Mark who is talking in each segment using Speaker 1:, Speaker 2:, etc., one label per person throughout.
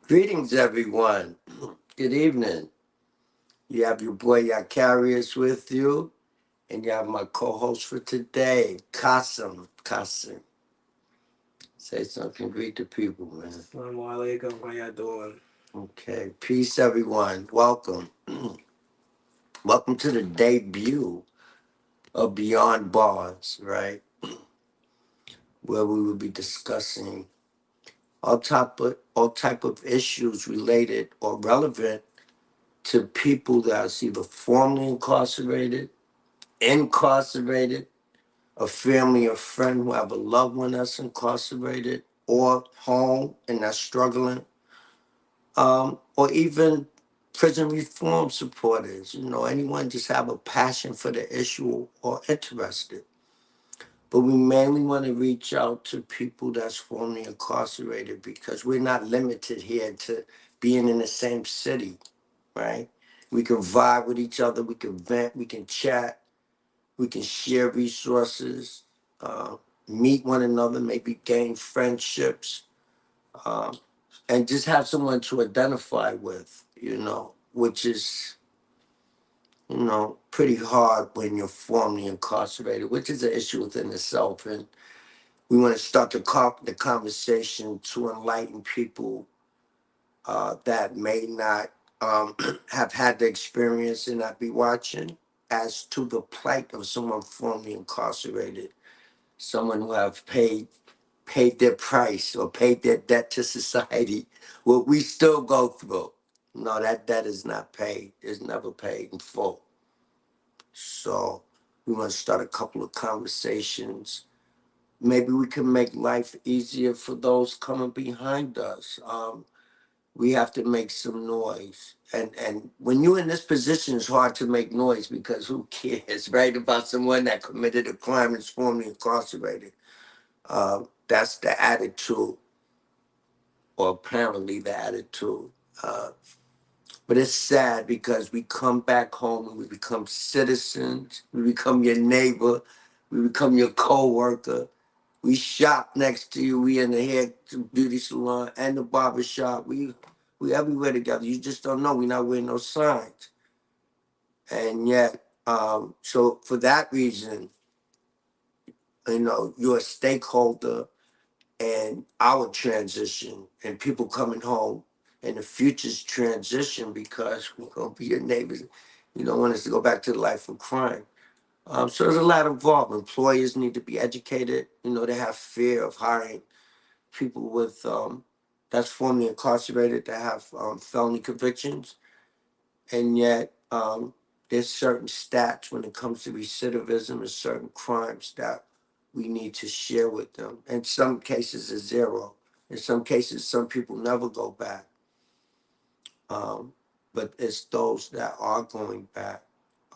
Speaker 1: Greetings, everyone. Good evening. You have your boy Yakarius with you, and you have my co-host for today, Kasim. Kasim, say something. Greet the people, man.
Speaker 2: Assalamu alaikum. How y'all doing?
Speaker 1: Okay, peace, everyone. Welcome. Welcome to the debut of Beyond Bars, right? Where we will be discussing all type of issues related or relevant to people that are either formerly incarcerated, a family or friend who have a loved one that's incarcerated or home and that's struggling, or even prison reform supporters, anyone just have a passion for the issue or interested. But we mainly want to reach out to people that's formerly incarcerated because we're not limited here to being in the same city, right? We can vibe with each other, we can vent, we can chat, we can share resources, uh, meet one another, maybe gain friendships, um, and just have someone to identify with, which is, pretty hard when you're formerly incarcerated, which is an issue within itself. And we want to start the conversation to enlighten people that may not have had the experience and not be watching as to the plight of someone formerly incarcerated, someone who have paid their price or paid their debt to society, what we still go through. No, that debt is not paid. It's never paid in full. So we want to start a couple of conversations. Maybe we can make life easier for those coming behind us. We have to make some noise. And when you're in this position, it's hard to make noise because who cares, right? About someone that committed a crime and is formerly incarcerated. That's the attitude, or apparently the attitude. Uh, but it's sad because we come back home and we become citizens. We become your neighbor. We become your co-worker. We shop next to you. We in the hair beauty salon and the barber shop. We everywhere together. You just don't know. We not wearing no signs. And yet, so for that reason, you're a stakeholder and our transition and people coming home and the future's transition because we're gonna be your neighbors. You don't want us to go back to the life of crime. So there's a lot involved. Employers need to be educated. They have fear of hiring people with that's formerly incarcerated that have felony convictions, and yet there's certain stats when it comes to recidivism and certain crimes that we need to share with them. In some cases, it's zero. In some cases, some people never go back. Um, but it's those that are going back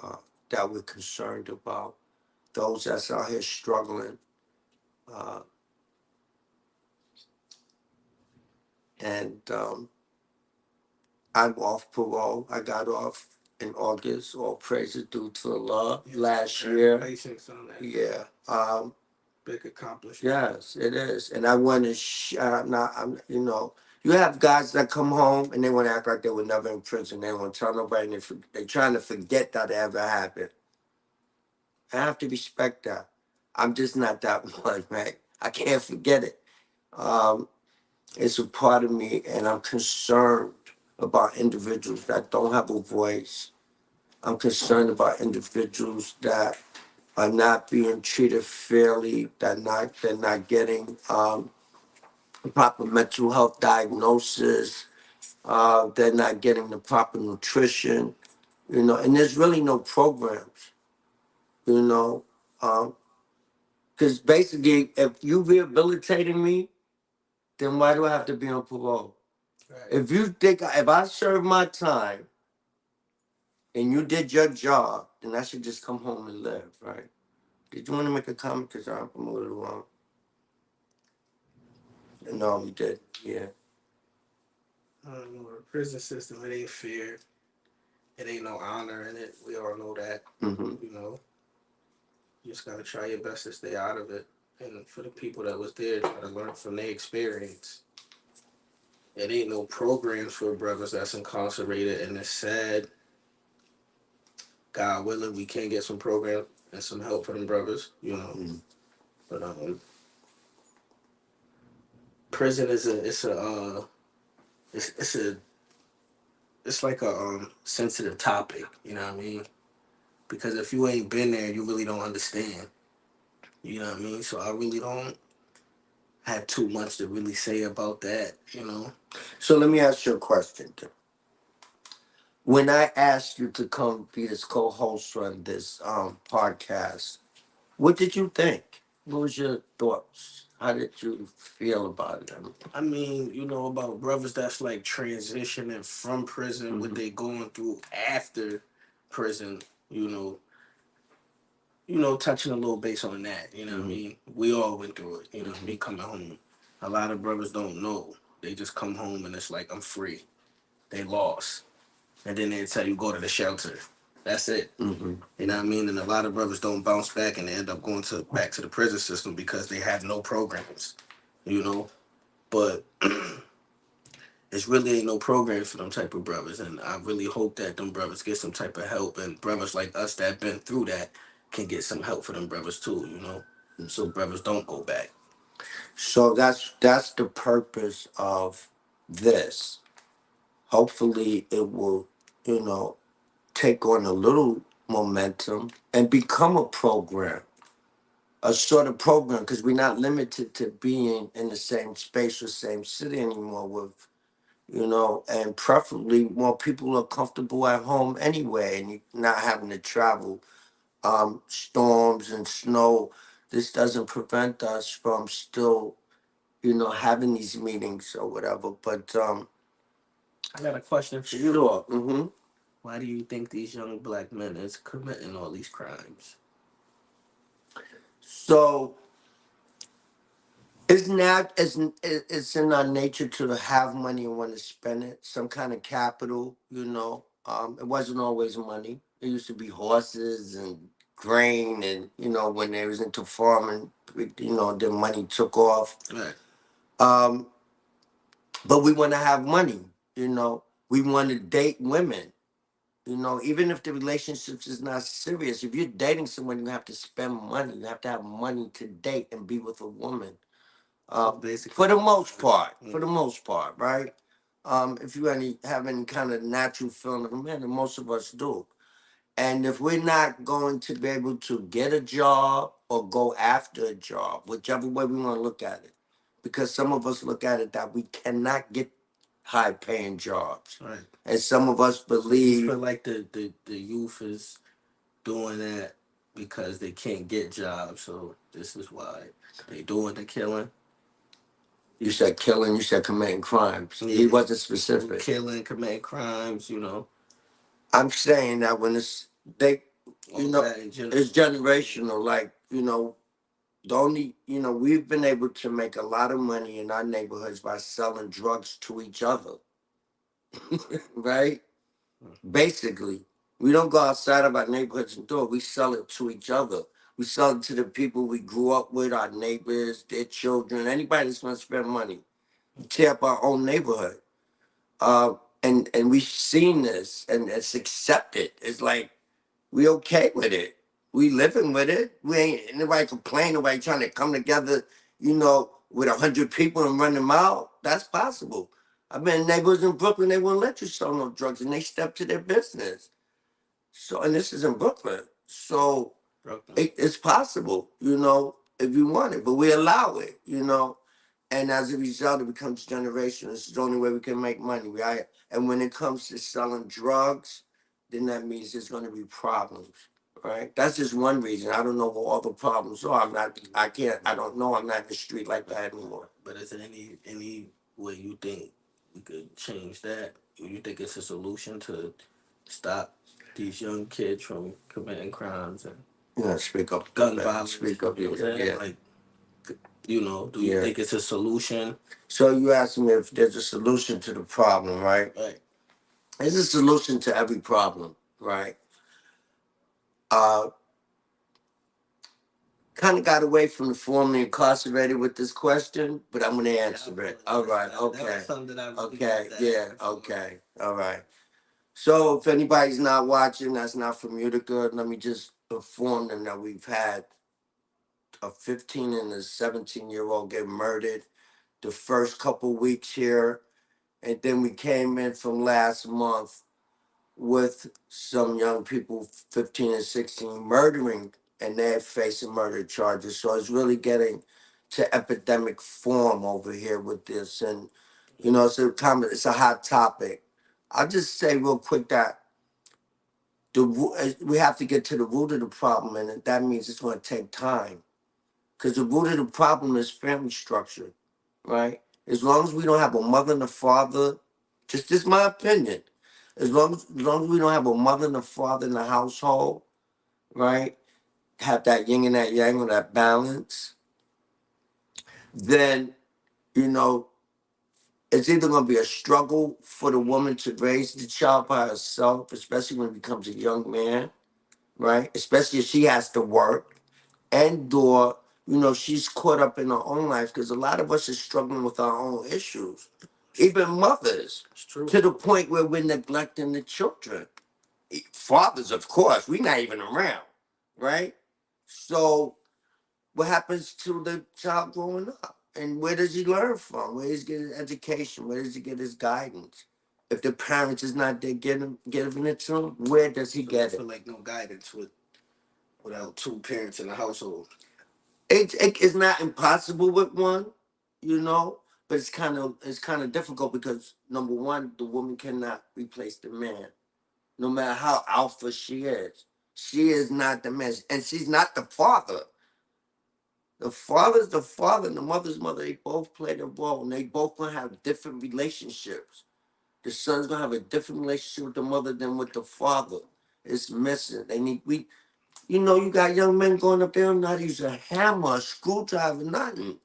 Speaker 1: uh, that we're concerned about. Those that's out here struggling. Uh, and I'm off parole. I got off in August. All praises due to the law.
Speaker 2: Yes,
Speaker 1: last year.
Speaker 2: congratulations on that.
Speaker 1: Yeah.
Speaker 2: Big accomplishment.
Speaker 1: Yes, it is. And I want to, not, you have guys that come home and they want to act like they were never in prison. They don't want to tell nobody. And they're trying to forget that it ever happened. I have to respect that. I'm just not that one, right? I can't forget it. Um, it's a part of me, and I'm concerned about individuals that don't have a voice. I'm concerned about individuals that are not being treated fairly, they're not getting proper mental health diagnosis, they're not getting the proper nutrition, and there's really no programs, you know. Because basically, if you rehabilitating me, then why do I have to be on parole?
Speaker 2: Right.
Speaker 1: If I serve my time and you did your job, then I should just come home and live, right? Did you want to make a comment? Because I'm a little wrong. No, you did. Yeah.
Speaker 2: I don't know. The prison system, it ain't fair. It ain't no honor in it. We all know that.
Speaker 1: Mm-hmm.
Speaker 2: You just gotta try your best to stay out of it. And for the people that was there, try to learn from their experience it ain't no programs for brothers that's incarcerated, and it's sad. God willing, we can get some programs and some help for them brothers, you know. But prison is a it's a it's like a sensitive topic, you know what I mean? Because if you ain't been there, you really don't understand. You know what I mean? So I really don't have too much to really say about that, you know.
Speaker 1: So let me ask you a question. When I asked you to come be this co-host on this podcast, what did you think? What was your thoughts? How did you feel about it?
Speaker 2: I mean, you know, about brothers that's like transitioning from prison, what they going through after prison, you know, touching a little base on that, you know what I mean? We all went through it, you know, me coming home. A lot of brothers don't know. They just come home and it's like, I'm free. They lost. And then they tell you go to the shelter. That's it. You know what I mean? And a lot of brothers don't bounce back and they end up going to back to the prison system because they have no programs, you know? But it's really ain't no programs for them type of brothers. And I really hope that them brothers get some type of help, and brothers like us that been through that can get some help for them brothers too, you know? So brothers don't go back.
Speaker 1: So that's the purpose of this. Hopefully it will, you know, take on a little momentum and become a program, a sort of program, because we're not limited to being in the same space or same city anymore with, you know, and preferably more people are comfortable at home anyway, and you're not having to travel storms and snow. This doesn't prevent us from still, you know, having these meetings or whatever. But
Speaker 2: I got a question for you.
Speaker 1: sure.
Speaker 2: Why do you think these young black men is committing all these crimes?
Speaker 1: So it's in our nature to have money and want to spend it, some kind of capital, you know. It wasn't always money. It used to be horses and grain, and you know when they was into farming, you know, the money took off.
Speaker 2: Right.
Speaker 1: Um, but we want to have money, you know. We want to date women, you know, even if the relationship is not serious. If you're dating someone, you have to spend money. You have to have money to date and be with a woman.
Speaker 2: Basically,
Speaker 1: For the most part, right? If you have any kind of natural feeling of a man, and most of us do. And if we're not going to be able to get a job or go after a job, whichever way we want to look at it, because some of us look at it that we cannot get high paying jobs.
Speaker 2: right.
Speaker 1: And some of us
Speaker 2: So you
Speaker 1: believe
Speaker 2: feel like the youth is doing that because they can't get jobs, so this is why they doing the killing.
Speaker 1: you said killing, you said committing crimes. He
Speaker 2: Yeah,
Speaker 1: wasn't specific.
Speaker 2: killing, committing crimes, you know,
Speaker 1: I'm saying that when it's they,
Speaker 2: all
Speaker 1: you know,
Speaker 2: that in general.
Speaker 1: it's generational. Like you know, the only you know we've been able to make a lot of money in our neighborhoods by selling drugs to each other, right? Basically, we don't go outside of our neighborhoods and do it. We sell it to each other. We sell it to the people we grew up with, our neighbors, their children, anybody that's going to spend money. We tear up our own neighborhood. Uh, and we've seen this, and it's accepted. It's like we okay with it. We living with it. We ain't nobody complain. Nobody trying to come together, you know, with 100 people and run them out. That's possible. I've been in neighborhoods in Brooklyn. They won't let you sell no drugs, and they step to their business. So, and this is in Brooklyn. So it's possible, you know, if you want it, but we allow it, you know. And as a result, it becomes generational. It's the only way we can make money, right? And when it comes to selling drugs, then that means there's going to be problems, right? That's just one reason. I don't know what all the problems are. I can't, I don't know. I'm not in the street like that anymore.
Speaker 2: But is there any way you think we could change that? You think it's a solution to stop these young kids from committing crimes and
Speaker 1: Yeah, speak up.
Speaker 2: gun violence?
Speaker 1: Speak up.
Speaker 2: You know what I'm saying?
Speaker 1: Yeah.
Speaker 2: Like, you know, do you think it's a solution?
Speaker 1: So you asked me if there's a solution to the problem, right?
Speaker 2: Right.
Speaker 1: There's a solution to every problem, right? Uh, kind of got away from the formerly incarcerated with this question, but I'm gonna
Speaker 2: Yeah, I
Speaker 1: answer it. All
Speaker 2: apologize.
Speaker 1: right,
Speaker 2: That
Speaker 1: okay,
Speaker 2: was something that I really
Speaker 1: okay,
Speaker 2: wanted to
Speaker 1: yeah,
Speaker 2: ask before.
Speaker 1: okay, all right. So if anybody's not watching, that's not from Utica. Let me just inform them that we've had a 15 and a 17-year-old get murdered the first couple weeks here, and then we came in from last month with some young people, 15 and 16, murdering, and they're facing murder charges. So it's really getting to epidemic form over here with this, and it's a hot topic. I'll just say real quick that we have to get to the root of the problem, and that means it's going to take time. Because the root of the problem is family structure, right? As long as we don't have a mother and a father, just this is my opinion. As long as we don't have a mother and a father in the household, right? Have that yin and that yang or that balance, then you know it's either going to be a struggle for the woman to raise the child by herself, especially when it becomes a young man, right? Especially if she has to work, and or she's caught up in her own life, because a lot of us are struggling with our own issues, even mothers,
Speaker 2: It's true.
Speaker 1: to the point where we're neglecting the children. Fathers, of course, we're not even around, right? So what happens to the child growing up, and where does he learn from? Where does he get his education? Where does he get his guidance? If the parents is not there giving it to him, where does he
Speaker 2: So you
Speaker 1: get it?
Speaker 2: feel like no guidance without two parents in the household.
Speaker 1: It's not impossible with one, but it's kind of difficult, because number one, the woman cannot replace the man, no matter how alpha she is. She is not the man, and she's not the father. The father's the father, and the mother's mother. They both play their role, and they both gonna have different relationships. The son's gonna have a different relationship with the mother than with the father. It's missing. They need we. You got young men going up there not use a hammer, a screwdriver, nothing.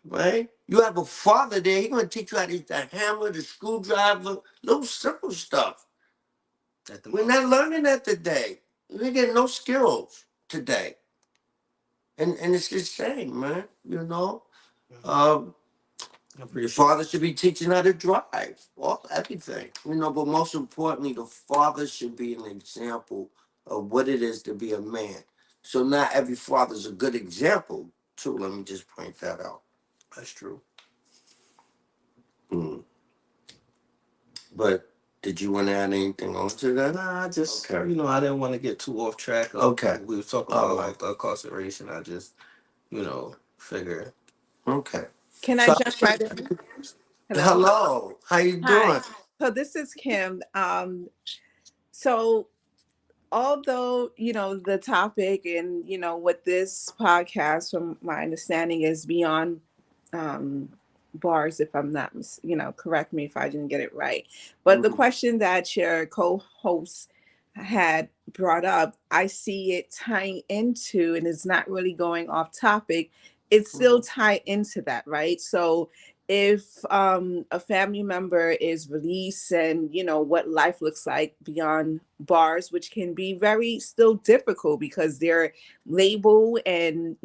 Speaker 1: Right? You have a father there. He's gonna teach you how to use the hammer, the screwdriver, little simple stuff.
Speaker 2: That the
Speaker 1: We're
Speaker 2: mother.
Speaker 1: not learning that today. We get no skills today, and it's the same, man. Um,
Speaker 2: I
Speaker 1: the
Speaker 2: appreciate
Speaker 1: father should be teaching how to drive, all everything. But most importantly, the father should be an example of what it is to be a man. So not every father's a good example, too. Let me just point that out.
Speaker 2: that's true.
Speaker 1: Mm. But did you want to add anything on to that?
Speaker 2: Nah, I just
Speaker 1: Okay.
Speaker 2: I didn't want to get too off track of
Speaker 1: Okay.
Speaker 2: what we were talking
Speaker 1: All
Speaker 2: about
Speaker 1: right.
Speaker 2: incarceration. I just figure.
Speaker 1: Okay.
Speaker 3: Can I
Speaker 1: So,
Speaker 3: jump right in? Hello.
Speaker 1: hello. How you
Speaker 3: Hi.
Speaker 1: doing?
Speaker 3: So this is Kim. So although the topic and what this podcast, from my understanding, is beyond um bars, if I'm not correct me if I didn't get it right, but the
Speaker 1: Mm-hmm.
Speaker 3: question that your co-host had brought up, I see it tying into, and it's not really going off topic, it's still tied into that, right? So if a family member is released, and what life looks like beyond bars, which can be very still difficult because they're labeled, and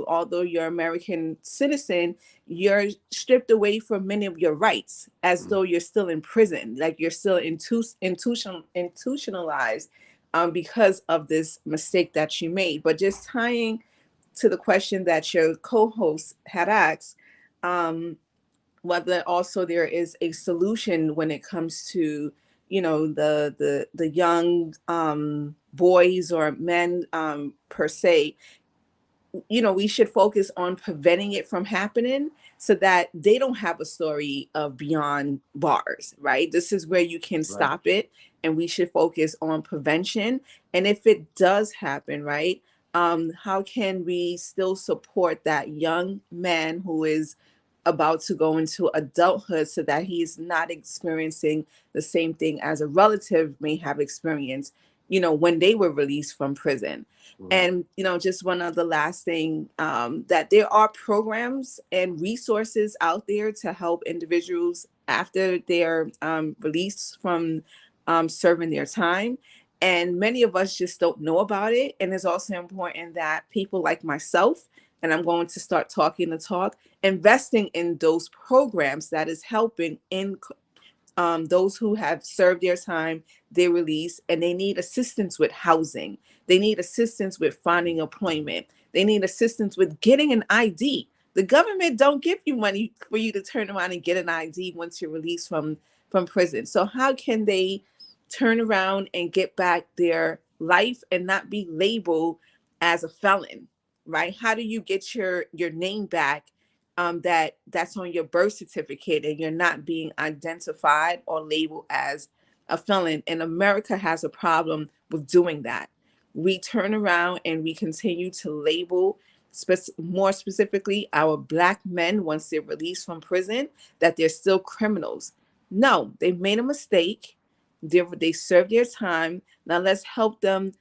Speaker 3: although you're American citizen, you're stripped away from many of your rights, as though you're still in prison, like you're still institutionalized, because of this mistake that you made. But just tying to the question that your co-host had asked, um, whether also there is a solution when it comes to the young boys or men, per se. We should focus on preventing it from happening, so that they don't have a story of beyond bars, right? This is where you can
Speaker 1: Right.
Speaker 3: stop it, and we should focus on prevention. And if it does happen, right, how can we still support that young man who is about to go into adulthood, so that he's not experiencing the same thing as a relative may have experienced, when they were released from prison.
Speaker 1: Right.
Speaker 3: And just one other last thing, that there are programs and resources out there to help individuals after they're released from serving their time. And many of us just don't know about it. And it's also important that people like myself, and I'm going to start talking the talk, investing in those programs that is helping in those who have served their time, their release, and they need assistance with housing. They need assistance with finding employment. They need assistance with getting an ID. The government don't give you money for you to turn around and get an ID once you're released from prison. So how can they turn around and get back their life and not be labeled as a felon, right? How do you get your name back, that's on your birth certificate, and you're not being identified or labeled as a felon? And America has a problem with doing that. We turn around and we continue to label, more specifically, our black men once they're released from prison, that they're still criminals. No, they've made a mistake. They served their time. Now let's help them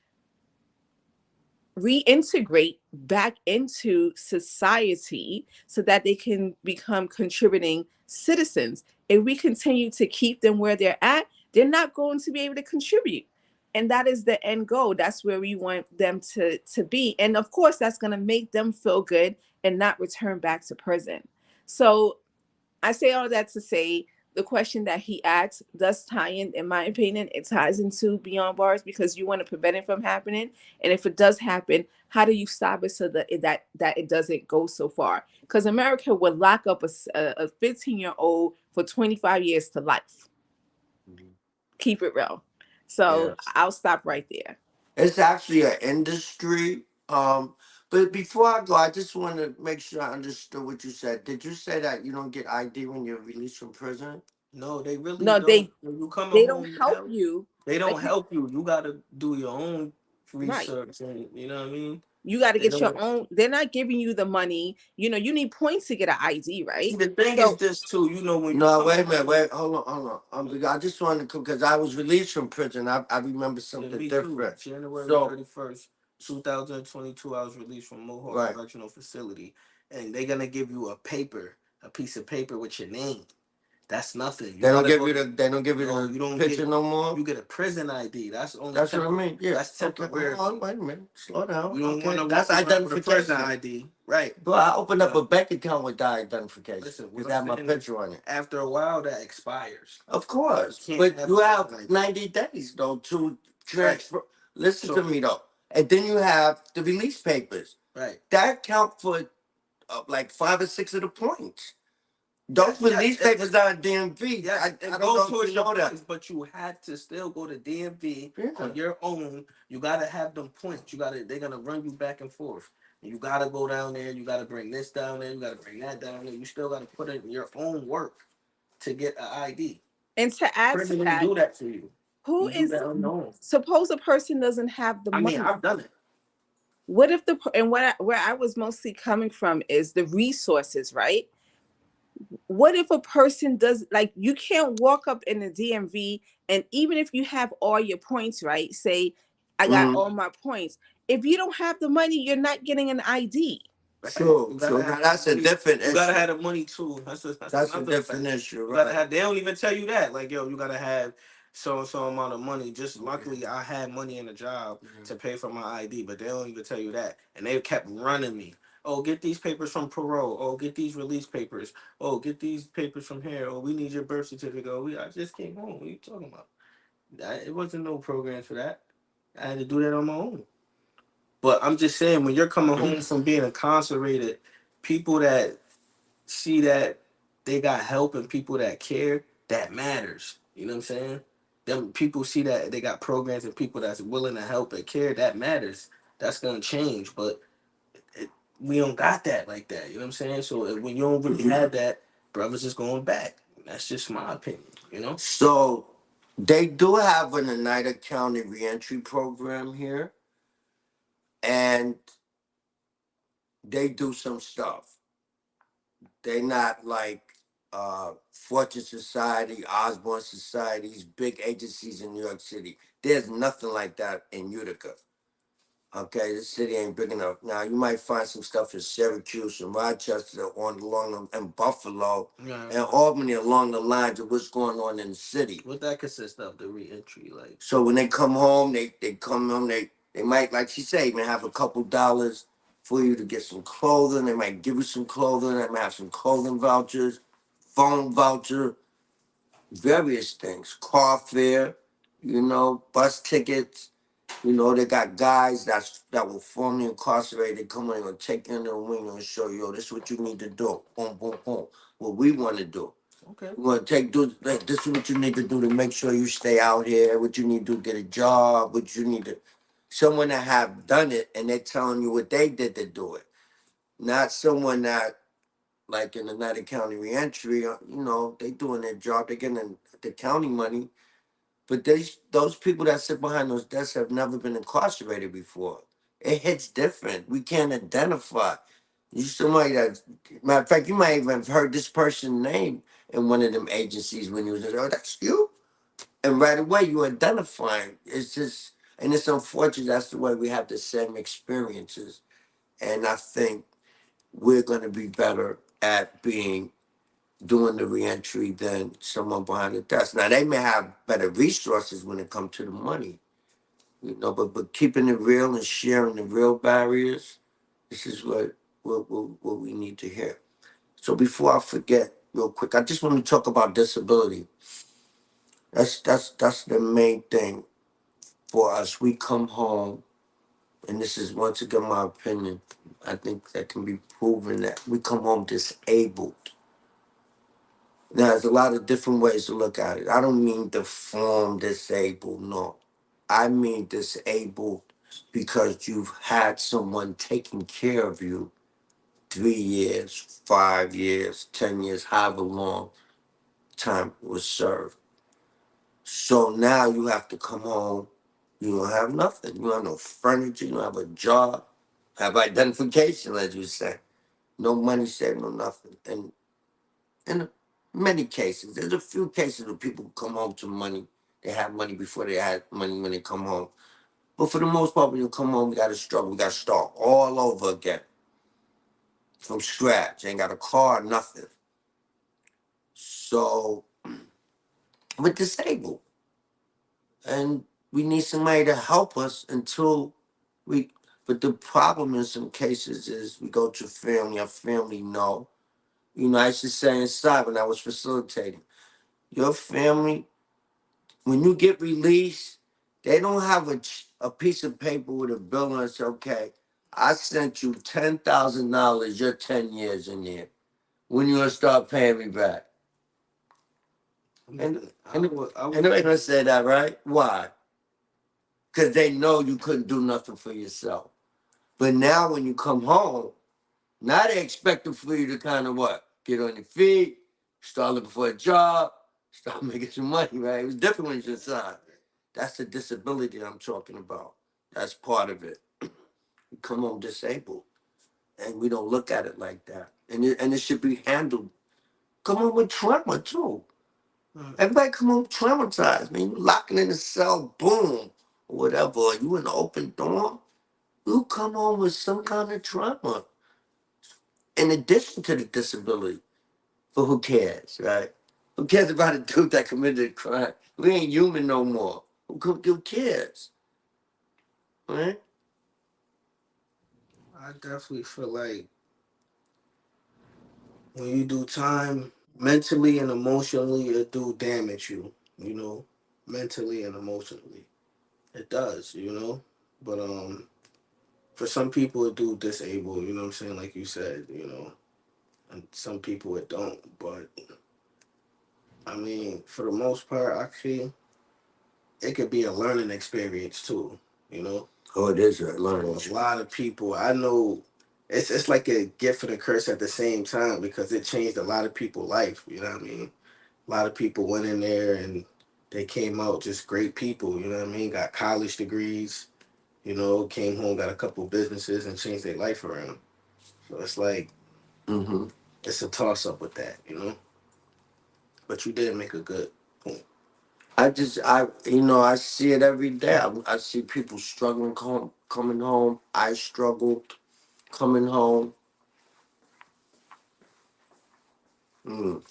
Speaker 3: reintegrate back into society so that they can become contributing citizens. If we continue to keep them where they're at, they're not going to be able to contribute. And that is the end goal. That's where we want them to be. And of course, that's going to make them feel good and not return back to prison. So I say all that to say the question that he asked does tie in my opinion. It ties into beyond bars because you want to prevent it from happening. And if it does happen, how do you stop it so that it doesn't go so far? Because America would lock up a 15-year-old for 25 years to life.
Speaker 1: Mhm.
Speaker 3: Keep it real. So
Speaker 2: Yeah.
Speaker 3: I'll stop right there.
Speaker 1: It's actually an industry. But before I go, I just want to make sure I understood what you said. Did you say that you don't get ID when you're released from prison?
Speaker 2: No, they really
Speaker 3: No,
Speaker 2: don't. When you coming
Speaker 3: they don't
Speaker 2: home
Speaker 3: help
Speaker 2: now,
Speaker 3: you.
Speaker 2: they
Speaker 3: Like
Speaker 2: don't help you. You gotta do your own
Speaker 3: right.
Speaker 2: research, and you know what I mean.
Speaker 3: You got to
Speaker 2: They
Speaker 3: get your
Speaker 2: don't.
Speaker 3: own. They're not giving you the money. You need points to get an ID,
Speaker 2: See,
Speaker 3: right?
Speaker 2: the thing is
Speaker 3: So
Speaker 2: this too. You know when you
Speaker 1: No,
Speaker 2: come
Speaker 1: wait a minute.
Speaker 2: home.
Speaker 1: Wait, hold on. I just wanted to, because I was released from prison. I remember
Speaker 2: Yeah,
Speaker 1: something
Speaker 2: me too.
Speaker 1: different.
Speaker 2: January
Speaker 1: So,
Speaker 2: 31st, 2022, I was released from Mohawk
Speaker 1: right.
Speaker 2: Correctional Facility, and they're gonna give you a piece of paper with your name. That's nothing. You gotta go.
Speaker 1: They don't give you
Speaker 2: No,
Speaker 1: the
Speaker 2: you don't
Speaker 1: picture
Speaker 2: get.
Speaker 1: no more.
Speaker 2: You get a prison ID. That's only
Speaker 1: That's what I mean. Yeah.
Speaker 2: That's
Speaker 1: Okay. Hold
Speaker 2: temporary.
Speaker 1: on. Wait a minute. Slow down.
Speaker 2: You don't want
Speaker 1: Okay.
Speaker 2: to
Speaker 1: That's
Speaker 2: walk around with a prison
Speaker 1: identification.
Speaker 2: ID, right?
Speaker 1: Bro, I opened up a
Speaker 2: But
Speaker 1: bank account with that identification
Speaker 2: listen, what
Speaker 1: because
Speaker 2: I'm
Speaker 1: I have my
Speaker 2: saying is,
Speaker 1: picture on it.
Speaker 2: after a while, that expires.
Speaker 1: Of
Speaker 2: You
Speaker 1: course,
Speaker 2: can't
Speaker 1: but
Speaker 2: have a
Speaker 1: you
Speaker 2: prison
Speaker 1: have
Speaker 2: ID,
Speaker 1: 90 days though to
Speaker 2: right?
Speaker 1: transfer. Listen to
Speaker 2: So,
Speaker 1: me though, and then you have the release papers
Speaker 2: right.
Speaker 1: that count for like 5 or 6 of the points. Those
Speaker 2: Yes, yes,
Speaker 1: release papers are DMV.
Speaker 2: yes,
Speaker 1: I
Speaker 2: it
Speaker 1: don't
Speaker 2: goes
Speaker 1: know if
Speaker 2: towards
Speaker 1: you
Speaker 2: your
Speaker 1: know that.
Speaker 2: points, but you had to still go to DMV
Speaker 1: Yeah.
Speaker 2: on your own. You gotta have them points. You gotta. They're gonna run you back and forth. You gotta go down there. You gotta bring this down there. You gotta bring that down there. You still gotta put in your own work to get an ID.
Speaker 3: and to add to
Speaker 2: Prison don't
Speaker 3: that,
Speaker 2: do that for you.
Speaker 3: who
Speaker 2: You do
Speaker 3: is
Speaker 2: that on your own.
Speaker 3: suppose a person doesn't have the
Speaker 2: I mean,
Speaker 3: money?
Speaker 2: I've done it.
Speaker 3: What if and where I was mostly coming from is the resources, right? What if a person does, like, you can't walk up in the DMV, and even if you have all your points, right? Say I got
Speaker 1: Mm.
Speaker 3: all my points. If you don't have the money, you're not getting an ID.
Speaker 2: Right.
Speaker 1: True.
Speaker 2: You gotta
Speaker 1: True. Now
Speaker 2: have the
Speaker 1: that's a
Speaker 2: money.
Speaker 1: different
Speaker 2: You gotta
Speaker 1: issue.
Speaker 2: have the money too. That's
Speaker 1: That's a
Speaker 2: another
Speaker 1: different
Speaker 2: fact.
Speaker 1: issue,
Speaker 2: You gotta
Speaker 1: right?
Speaker 2: have. They don't even tell you that. Like, yo, you gotta have so and so amount of money. Just
Speaker 1: Okay.
Speaker 2: luckily, I had money in the job
Speaker 1: Yeah.
Speaker 2: to pay for my ID, but they don't even tell you that. And they kept running me. Oh, get these papers from parole. Oh, get these release papers. Oh, get these papers from here. Oh, we need your birth certificate. Oh, I just came home. What are you talking about? It wasn't no program for that. I had to do that on my own. But I'm just saying, when you're coming home from being incarcerated, people that see that they got help and people that care, that matters. You know what I'm saying? Them people see that they got programs and people that's willing to help and care, that matters. That's gonna change. But it, we don't got that like that. You know what I'm saying? So when you don't really have that, brothers is going back. That's just my opinion. You know?
Speaker 1: So they do have an Oneida County reentry program here, and they do some stuff. They not like Fortune Society, Osborne Societies, big agencies in New York City. There's nothing like that in Utica. Okay, the city ain't big enough. Now you might find some stuff in Syracuse and Rochester on along and Buffalo
Speaker 2: Yeah.
Speaker 1: and Albany along the lines of what's going on in the city.
Speaker 2: What that consists of, the reentry, like.
Speaker 1: So when they come home, they come home, they might, like she said, even have a couple dollars for you to get some clothing. They might give you some clothing. They might have some clothing vouchers, phone voucher, various things, car fare, bus tickets. They got guys that were formerly incarcerated come in and take you in the wing and show you, this is what you need to do. Boom, boom, boom. What we want to do.
Speaker 2: Okay.
Speaker 1: We want to like, this is what you need to do to make sure you stay out here. What you need to do to get a job. What you need to, someone that have done it and they're telling you what they did to do it. Not someone that, like in the United County Reentry, they doing their job. They're getting the county money. But those people that sit behind those desks have never been incarcerated before. It hits different. We can't identify. You somebody that, matter of fact, you might even have heard this person's name in one of them agencies when you was there. Oh, that's you. And right away you identifying. It's just, and it's unfortunate that's the way we have the same experiences. And I think we're going to be better at doing the reentry than someone behind the desk. Now they may have better resources when it comes to the money, but keeping it real and sharing the real barriers, this is what we need to hear. So before I forget, real quick, I just want to talk about disability. That's the main thing for us. We come home, and this is once again my opinion. I think that can be proven that we come home disabled. Now, there's a lot of different ways to look at it. I don't mean the form disabled, no. I mean disabled because you've had someone taking care of you 3 years, 5 years, 10 years, however long time was served. So now you have to come home. You don't have nothing. You don't have no furniture. You don't have a job. Have identification, as you say. No money saved, no nothing. And in many cases, there's a few cases where people come home to money. They have money before they had money when they come home. But for the most part, when you come home, we got to struggle. We got to start all over again from scratch. Ain't got a car, nothing. So we're disabled. And we need somebody to help us until we. But the problem in some cases is we go to family, our family know. I used to say inside when I was facilitating, your family, when you get released, they don't have a piece of paper with a bill and say, okay, I sent you $10,000, you're 10 years in there. When you gonna start paying me back? And they're gonna say that, right? Why? Because they know you couldn't do nothing for yourself. But now when you come home, now they expecting for you to kind of what? Get on your feet, start looking for a job, start making some money, right? It was different when you're inside. That's the disability I'm talking about. That's part of it. You come home disabled, and we don't look at it like that. And it should be handled. Come home with trauma too. Everybody come home traumatized. Man, you locking in a cell, boom, or whatever. Or you in the open door. You come home with some kind of trauma, in addition to the disability. But who cares, right? Who cares about a dude that committed a crime? We ain't human no more. Who cares, right?
Speaker 2: I definitely feel like when you do time, mentally and emotionally, it do damage you. You know, mentally and emotionally, it does. But for some people it do disable. You know what I'm saying? Like you said, and some people it don't. But I mean, for the most part, I feel it could be a learning experience too. You know,
Speaker 1: Oh, it is a
Speaker 2: for
Speaker 1: learning
Speaker 2: a
Speaker 1: experience.
Speaker 2: lot of people, I know it's like a gift and a curse at the same time because it changed a lot of people's life. You know what I mean? A lot of people went in there and they came out just great people. You know what I mean? Got college degrees. Came home, got a couple businesses, and changed their life around. So it's like
Speaker 1: Mm-hmm.
Speaker 2: it's a toss up with that. But you did make a good point.
Speaker 1: I see it every day. I see people struggling coming home. I struggled coming home. Mm,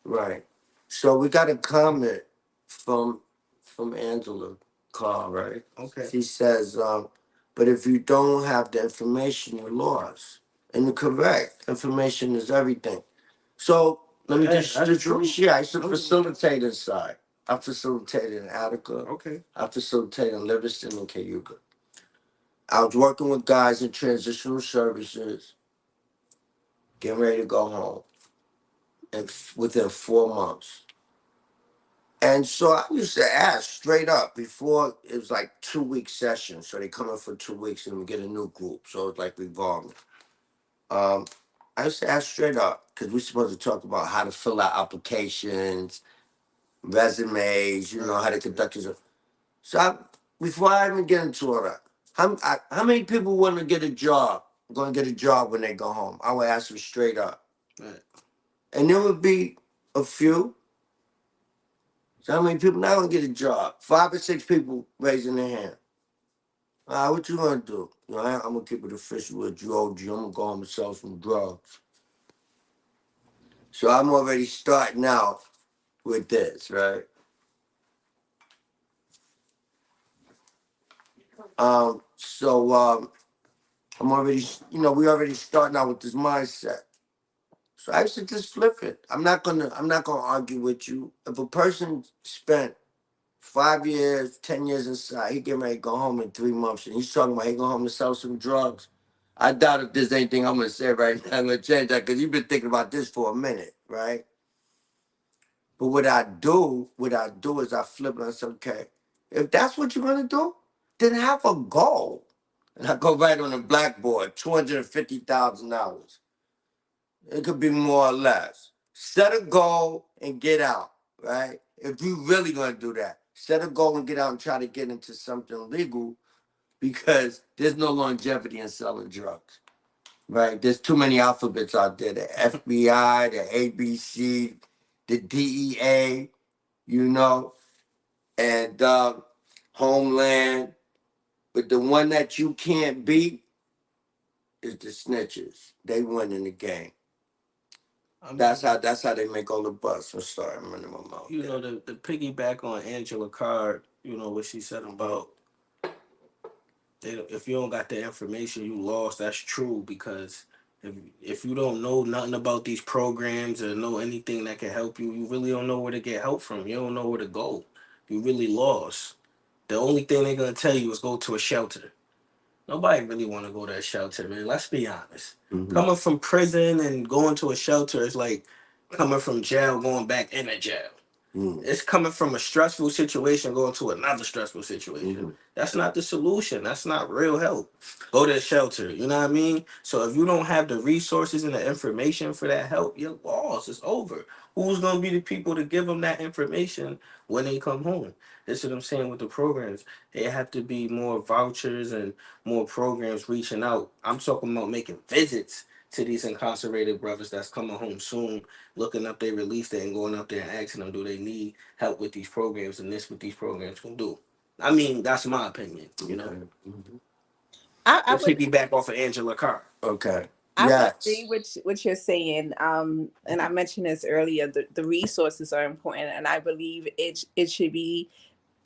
Speaker 1: right. So we got a comment from Angela Carr, right?
Speaker 2: Okay.
Speaker 1: She says, but if you don't have the information, you're lost. And you're correct. Information is everything. So let me
Speaker 2: Yeah, that's
Speaker 1: just
Speaker 2: true.
Speaker 1: share. I used to facilitate inside. I facilitated in Attica.
Speaker 2: Okay.
Speaker 1: I facilitated in Livingston and Cayuga. I was working with guys in transitional services, getting ready to go home, and within 4 months. And so I used to ask straight up before it was like 2 week sessions. So they come in for 2 weeks and we get a new group. So it's like revolving. Um, I used to ask straight up because we're supposed to talk about how to fill out applications, resumes, how to conduct yourself. So before I even get into all that, how many people want to get a job, going to get a job when they go home? I would ask them straight up.
Speaker 2: Right.
Speaker 1: And there would be a few. So how many people not going to get a job? 5 or 6 people raising their hand. What you going to do? I'm going to keep it official with you, OG. I'm going to go home and sell some drugs. So I'm already starting out with this, right? So I'm already, we already starting out with this mindset. So I should just flip it. I'm not gonna argue with you. If a person spent 5 years, 10 years inside, he getting ready to go home in 3 months, and he's talking about he go home and sell some drugs. I doubt if there's anything I'm gonna say right now I'm gonna change that because you've been thinking about this for a minute, right? But what I do is I flip it and I say, okay, if that's what you're gonna do, then have a goal. And I go right on the blackboard, $250,000. It could be more or less. Set a goal and get out, right? If you really gonna do that, set a goal and get out and try to get into something legal because there's no longevity in selling drugs, right? There's too many alphabets out there. The FBI, the ABC, the DEA, and Homeland. But the one that you can't beat is the snitches. They win in the game.
Speaker 2: I mean,
Speaker 1: That's how they make all the bucks. I'm sorry, I'm running my mouth.
Speaker 2: the piggyback on Angela Card, what she said about if you don't got the information, you lost. That's true because if you don't know nothing about these programs or know anything that can help you, you really don't know where to get help from. You don't know where to go. You really lost. The only thing they're gonna tell you is go to a shelter. Nobody really want to go to a shelter, man. Let's be honest. Coming from prison and going to a shelter is like coming from jail, going back in a jail. It's coming from a stressful situation going to another stressful situation. That's not the solution. That's not real help. Go to a shelter. You know what I mean? So if you don't have the resources and the information for that help, you're lost. It's over. Who's gonna be the people to give them that information when they come home? That's what I'm saying with the programs. They have to be more vouchers and more programs reaching out. I'm talking about making visits to these incarcerated brothers that's coming home soon, looking up their release date and going up there and asking them, do they need help with these programs and this what these programs can do. I mean, that's my opinion.
Speaker 1: Mhm.
Speaker 3: I
Speaker 2: To
Speaker 3: would
Speaker 2: piggyback off of Angela Carr.
Speaker 1: Okay.
Speaker 3: I would agree
Speaker 1: Yes.
Speaker 3: with what you're saying. And I mentioned this earlier. The resources are important, and I believe it should be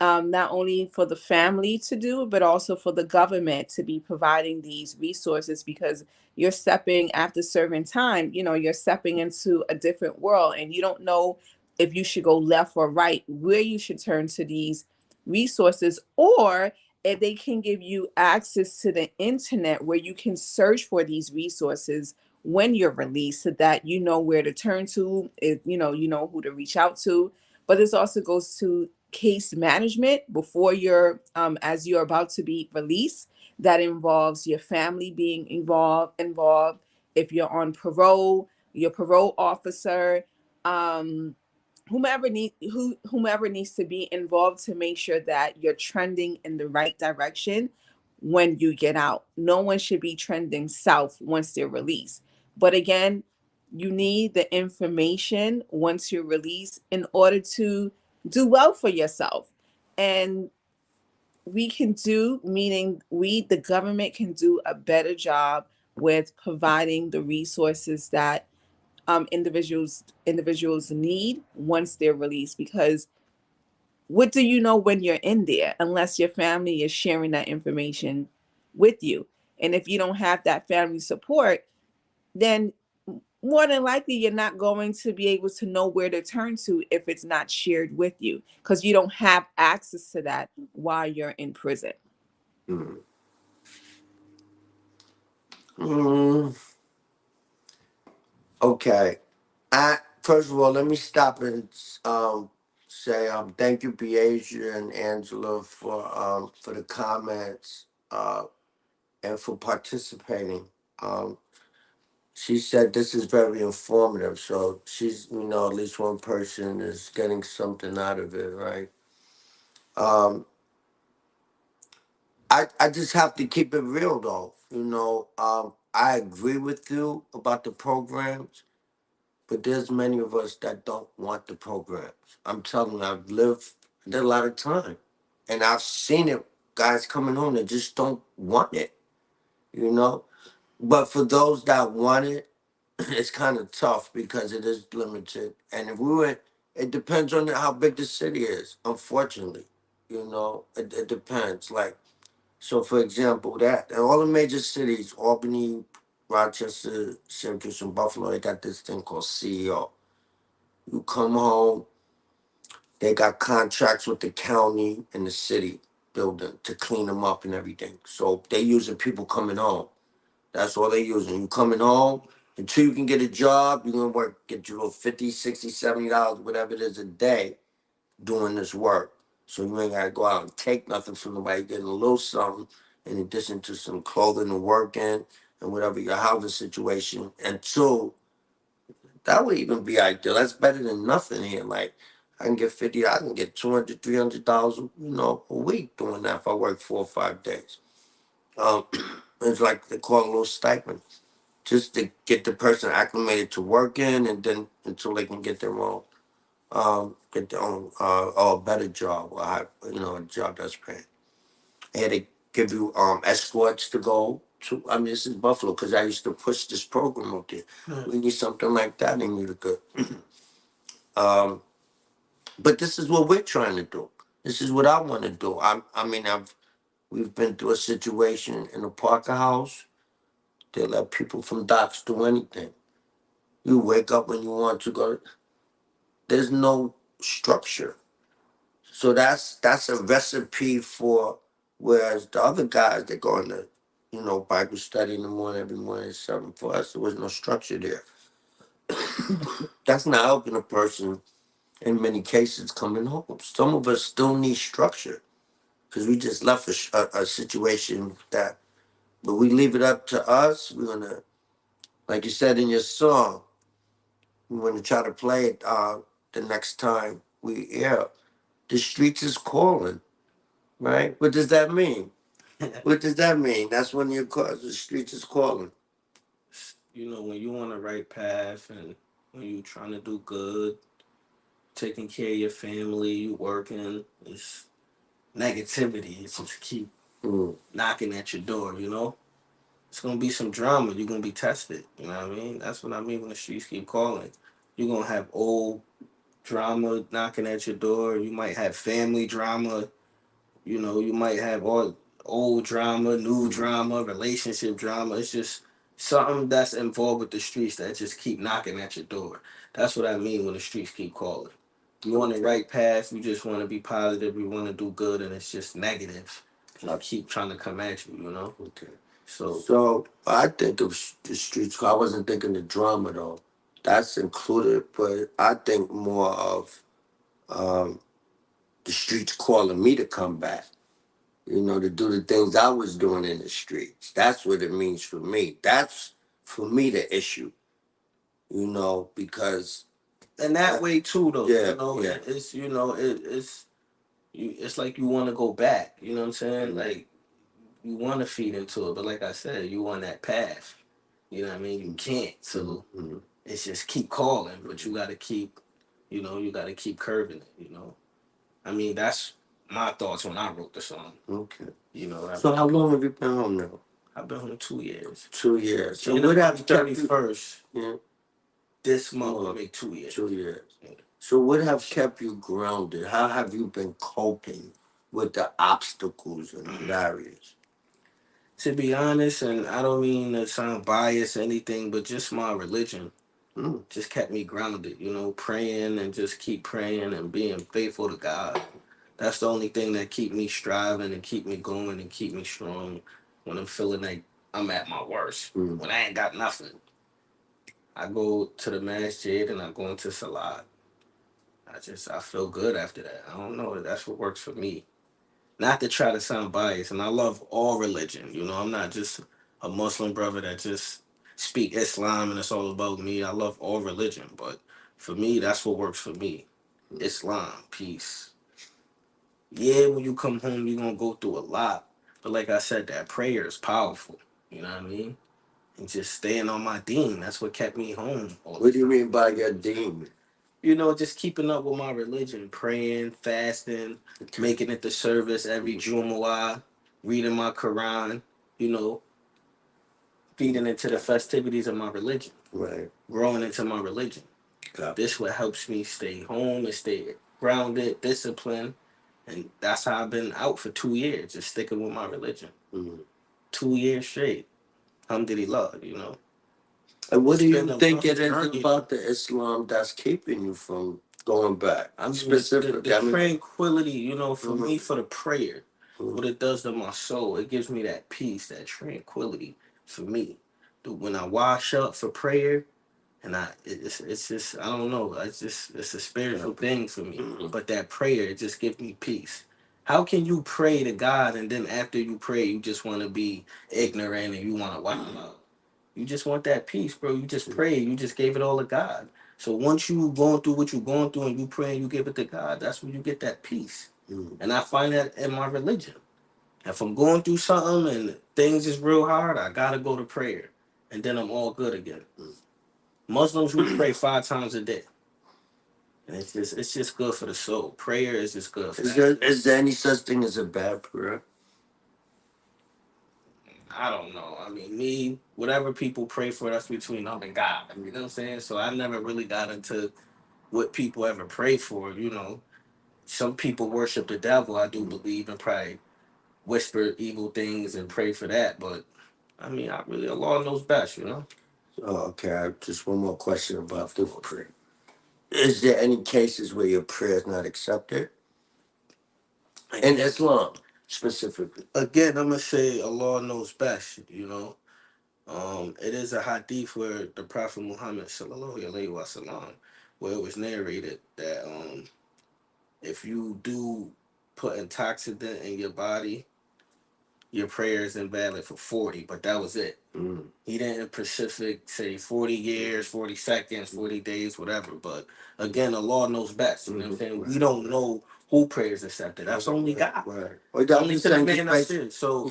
Speaker 3: not only for the family to do, but also for the government to be providing these resources because you're stepping after serving time, you're stepping into a different world and you don't know if you should go left or right, where you should turn to these resources, or if they can give you access to the internet where you can search for these resources when you're released so that you know where to turn to, if you know who to reach out to. But this also goes to case management before you're as you're about to be released. That involves your family being involved. If you're on parole, your parole officer, um whomever needs to be involved to make sure that you're trending in the right direction when you get out. No one should be trending south once they're released. But again, you need the information once you're released in order to do well for yourself. And we can do, meaning we, the government, can do a better job with providing the resources that individuals need once they're released. Because what do you know when you're in there unless your family is sharing that information with you? And if you don't have that family support, then more than likely you're not going to be able to know where to turn to if it's not shared with you, because you don't have access to that while you're in prison.
Speaker 1: Mm. Mm, okay. First of all, let me stop and say thank you, Beasia and Angela, for the comments and for participating. Um, she said this is very informative, so she's at least one person is getting something out of it, right? Um, I just have to keep it real though. I agree with you about the programs, but there's many of us that don't want the programs. I'm telling you, I did a lot of time, and I've seen it. Guys coming home that just don't want it, you know. But for those that want it, it's kind of tough because it is limited. And if we were, it depends on how big the city is. Unfortunately, it depends. Like, so, for example, that in all the major cities, Albany, Rochester, Syracuse, and Buffalo, they got this thing called CEO. You come home, they got contracts with the county and the city building to clean them up and everything. So they using people coming home. That's all they using. You coming home, until you can get a job, you're gonna get you $50, $60, $70, whatever it is a day doing this work. So you ain't gotta go out and take nothing from nobody, getting a little something in addition to some clothing to work in and whatever your housing situation. And two, that would even be ideal. That's better than nothing here. Like I can get 50, I can get 200, $300, a week doing that if I work 4 or 5 days. Um, it's like they call it a little stipend, just to get the person acclimated to working, and then until they can get their own or a better job, or a job that's paying. And they give you escorts to go to. I mean, this is Buffalo because I used to push this program up there. We need something like that in Utica. um, but this is what we're trying to do. This is what I want to do. I mean, we've been through a situation in the Parker House. They let people from docks do anything. You wake up when you want to go. There's no structure. So that's a recipe for, whereas the other guys that go in the Bible study in the morning every morning at 7, for us there was no structure there. That's not helping a person in many cases coming home. Some of us still need structure because we just left a situation that, but we leave it up to us. We're gonna, like you said in your song, we're gonna try to play it the next time we air. The streets is calling, right? What does that mean? What does that mean? That's when your the streets is calling.
Speaker 2: When you on the right path and when you trying to do good, taking care of your family, you working, it's negativity. It's just keep
Speaker 1: Mm.
Speaker 2: knocking at your door. It's gonna be some drama. You're gonna be tested. You know what I mean? That's what I mean when the streets keep calling. You're gonna have old drama knocking at your door. You might have family drama. You might have all old drama, new
Speaker 1: Mm.
Speaker 2: drama, relationship drama. It's just something that's involved with the streets that just keep knocking at your door. That's what I mean when the streets keep calling. You on the
Speaker 1: Okay.
Speaker 2: right path. You just want to be positive. You want to do good, and it's just negative. And I keep trying to come at you.
Speaker 1: Okay.
Speaker 2: So
Speaker 1: So I think of the streets. I wasn't thinking the drama though. That's included, but I think more of um, the streets calling me to come back. To do the things I was doing in the streets. That's what it means for me. That's for me the issue. Because
Speaker 2: and that way too, though.
Speaker 1: yeah, yeah.
Speaker 2: It's it's like you want to go back. You know what I'm saying? Like you want to feed into it, but like I said, you on that path. You know what I mean? You can't. So
Speaker 1: Mm-hmm.
Speaker 2: it's just keep calling, but you got to keep, you got to keep curving it. I mean, that's my thoughts when I wrote the song.
Speaker 1: Okay.
Speaker 2: You know,
Speaker 1: So how long have you been home now?
Speaker 2: I've been home 2 years.
Speaker 1: 2 years. So
Speaker 2: January
Speaker 1: what have kept you?
Speaker 2: 31st
Speaker 1: Yeah.
Speaker 2: this month will make 2 years.
Speaker 1: 2 years.
Speaker 2: Yeah.
Speaker 1: So what have kept you grounded? How have you been coping with the obstacles and barriers?
Speaker 2: To be honest, and I don't mean to sound biased or anything, but just my religion just kept me grounded, you know, praying and just keep praying and being faithful to God. That's the only thing that keep me striving and keep me going and keep me strong when I'm feeling like I'm at my worst. When I ain't got nothing, I go to the masjid and I go into salat. I feel good after that. I don't know. That's what works for me. Not to try to sound biased, and I love all religion. You know, I'm not just a Muslim brother that just speak Islam and it's all about me. I love all religion, but for me, that's what works for me. Islam, peace. Yeah, when you come home, you're gonna go through a lot, but like I said, that prayer is powerful. You know what I mean? And just staying on my deen. That's what kept me home.
Speaker 1: What do you mean by your deen?
Speaker 2: You know, just keeping up with my religion, praying, fasting, making it to service every Jumu'ah, reading my Quran, you know, feeding into the festivities of my religion,
Speaker 1: Right.
Speaker 2: growing into my religion. This what helps me stay home and stay grounded, disciplined, and that's how I've been out for 2 years, just sticking with my religion. 2 years straight. Alhamdulillah, you know.
Speaker 1: And what
Speaker 2: It's
Speaker 1: do
Speaker 2: been
Speaker 1: you
Speaker 2: a
Speaker 1: think
Speaker 2: rough
Speaker 1: it is
Speaker 2: journey.
Speaker 1: about the Islam that's keeping you from going back?
Speaker 2: I mean,
Speaker 1: Specific.
Speaker 2: the tranquility, you know, for
Speaker 1: Mhm.
Speaker 2: me, for the prayer, what it does to my soul, it gives me that peace, that tranquility for me. Dude, when I wash up for prayer, and it's just, I don't know, it's a spiritual thing for me. But that prayer, it just gives me peace. How can you pray to God and then after you pray, you just want to be ignorant and you want to wipe out? You just want that peace, bro. You just pray. You just gave it all to God. So once you going through what you're going through and you pray and you give it to God, that's when you get that peace. And I find that in my religion. If I'm going through something and things is real hard, I gotta go to prayer, and then I'm all good again. Muslims we pray 5 times a day, and it's just good for the soul. Prayer is just good.
Speaker 1: Is there any such thing as a bad prayer?
Speaker 2: I don't know. I mean, me, whatever people pray for, that's between them and God. You know what I'm saying? So I never really got into what people ever pray for. You know, some people worship the devil. I do believe and probably whisper evil things and pray for that. But I mean, I really Allah knows best. You know.
Speaker 1: Oh, okay. Just one more question about the prayer. Is there any cases where your prayer is not accepted? In Islam, specifically.
Speaker 2: Again, I'm gonna say Allah knows best. You know. It is a hadith where the Prophet Muhammad sallallahu alaihi wasallam, where it was narrated that if you do put intoxicant in your body, your prayer is invalid for 40, but that was it. He didn't specific say 40 years, 40 seconds, 40 days, whatever. But again, the law knows best. You know what I'm saying? We don't know who prayers accepted. That's only God.
Speaker 1: Right.
Speaker 2: It's only to the man upstairs. So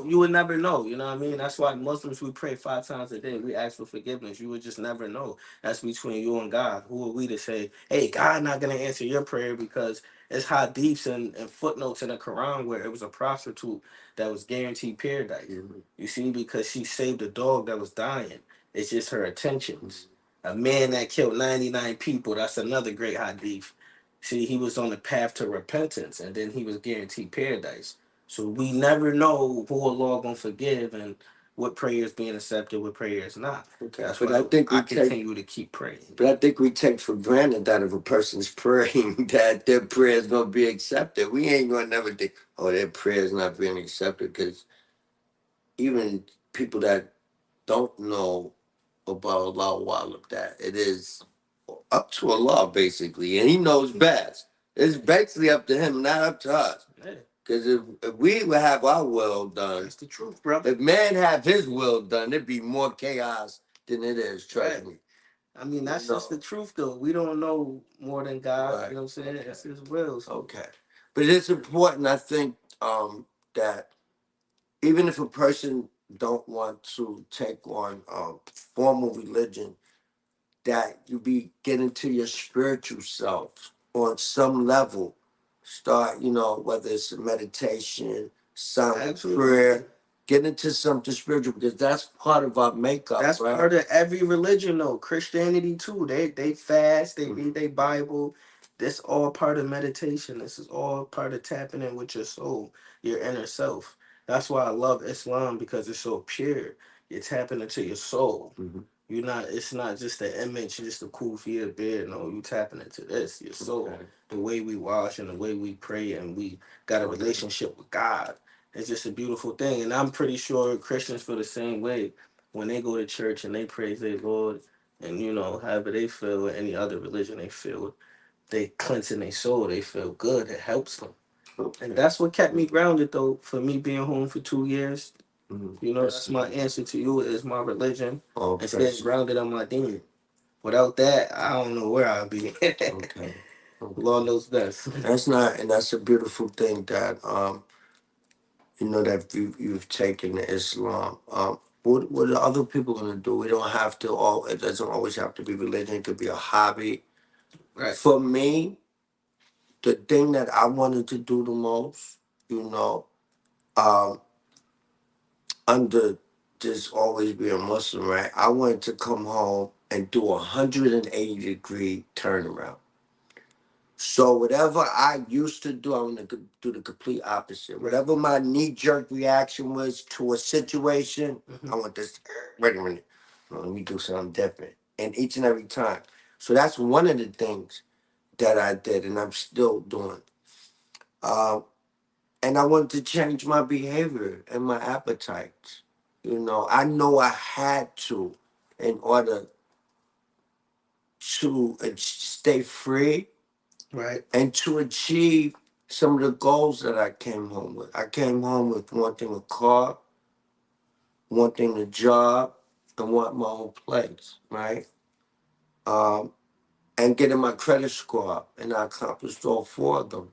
Speaker 2: you would never know. You know what I mean? That's why Muslims we pray 5 times a day. We ask for forgiveness. You would just never know. That's between you and God. Who are we to say, hey, God not gonna answer your prayer because it's hadiths and footnotes in the Quran where it was a prostitute that was guaranteed paradise. You see, because she saved a dog that was dying. It's just her attentions. A man that killed 99 people, that's another great hadith. See, he was on the path to repentance and then he was guaranteed paradise. So we never know who Allah gonna forgive and what prayers being accepted, what prayers not.
Speaker 1: Okay.
Speaker 2: That's
Speaker 1: But
Speaker 2: why
Speaker 1: I think we
Speaker 2: continue to keep praying.
Speaker 1: But I think we take for granted that if a person's praying, that their prayer is gonna be accepted. We ain't gonna never think, oh, their prayer is not being accepted, because even people that don't know about Allah, that it is up to Allah basically, and He knows best. It's basically up to Him, not up to us. Because if we would have our will done,
Speaker 2: that's the truth, bro.
Speaker 1: If man have his will done, it'd be more chaos than it is. Trust me.
Speaker 2: I mean, that's just the truth, though. We don't know more than God.
Speaker 1: Right.
Speaker 2: You know what I'm saying? It's His will. So.
Speaker 1: Okay. But it's important, I think, that even if a person don't want to take on formal religion, that you be getting to your spiritual self on some level, Start, whether it's a meditation, silent
Speaker 2: Absolutely.
Speaker 1: prayer, get into something spiritual because that's part of our makeup.
Speaker 2: That's
Speaker 1: right?
Speaker 2: part of every religion, though. Christianity too. They fast. They read their Bible. This all part of meditation. This is all part of tapping in with your soul, your inner self. That's why I love Islam because it's so pure. You're tapping into your soul.
Speaker 1: Mhm.
Speaker 2: You're not. It's not just the image, just a cool feel bed. No, you tapping into this, your soul.
Speaker 1: Okay.
Speaker 2: The way we wash and the way we pray and we got a relationship with God. It's just a beautiful thing, and I'm pretty sure Christians feel the same way when they go to church and they praise their Lord, and however they feel, or any other religion they feel, they cleanse in their soul. They feel good. It helps them, and that's what kept me grounded, though. For me being home for 2 years,
Speaker 1: Mhm.
Speaker 2: that's my answer to you is my religion
Speaker 1: Oh,
Speaker 2: and staying grounded on my demon. Without that, I don't know where I'd be.
Speaker 1: Okay.
Speaker 2: Lord knows best.
Speaker 1: And that's a beautiful thing that that you've taken Islam. What are other people gonna do? We don't have to all. It doesn't always have to be religion. It could be a hobby.
Speaker 2: Right.
Speaker 1: For me, the thing that I wanted to do the most, um, under just always being Muslim, right? I wanted to come home and do 180-degree turnaround. So whatever I used to do, I'm gonna do the complete opposite. Whatever my knee-jerk reaction was to a situation, I want this. Wait a minute, let me do something different. And each and every time. So that's one of the things that I did, and I'm still doing. Um, and I wanted to change my behavior and my appetites. I know I had to in order to stay free
Speaker 2: Right.
Speaker 1: and to achieve some of the goals that I came home with. I came home with wanting a car, wanting a job, and want my own place, right? And getting my credit score up, and I accomplished all four of them,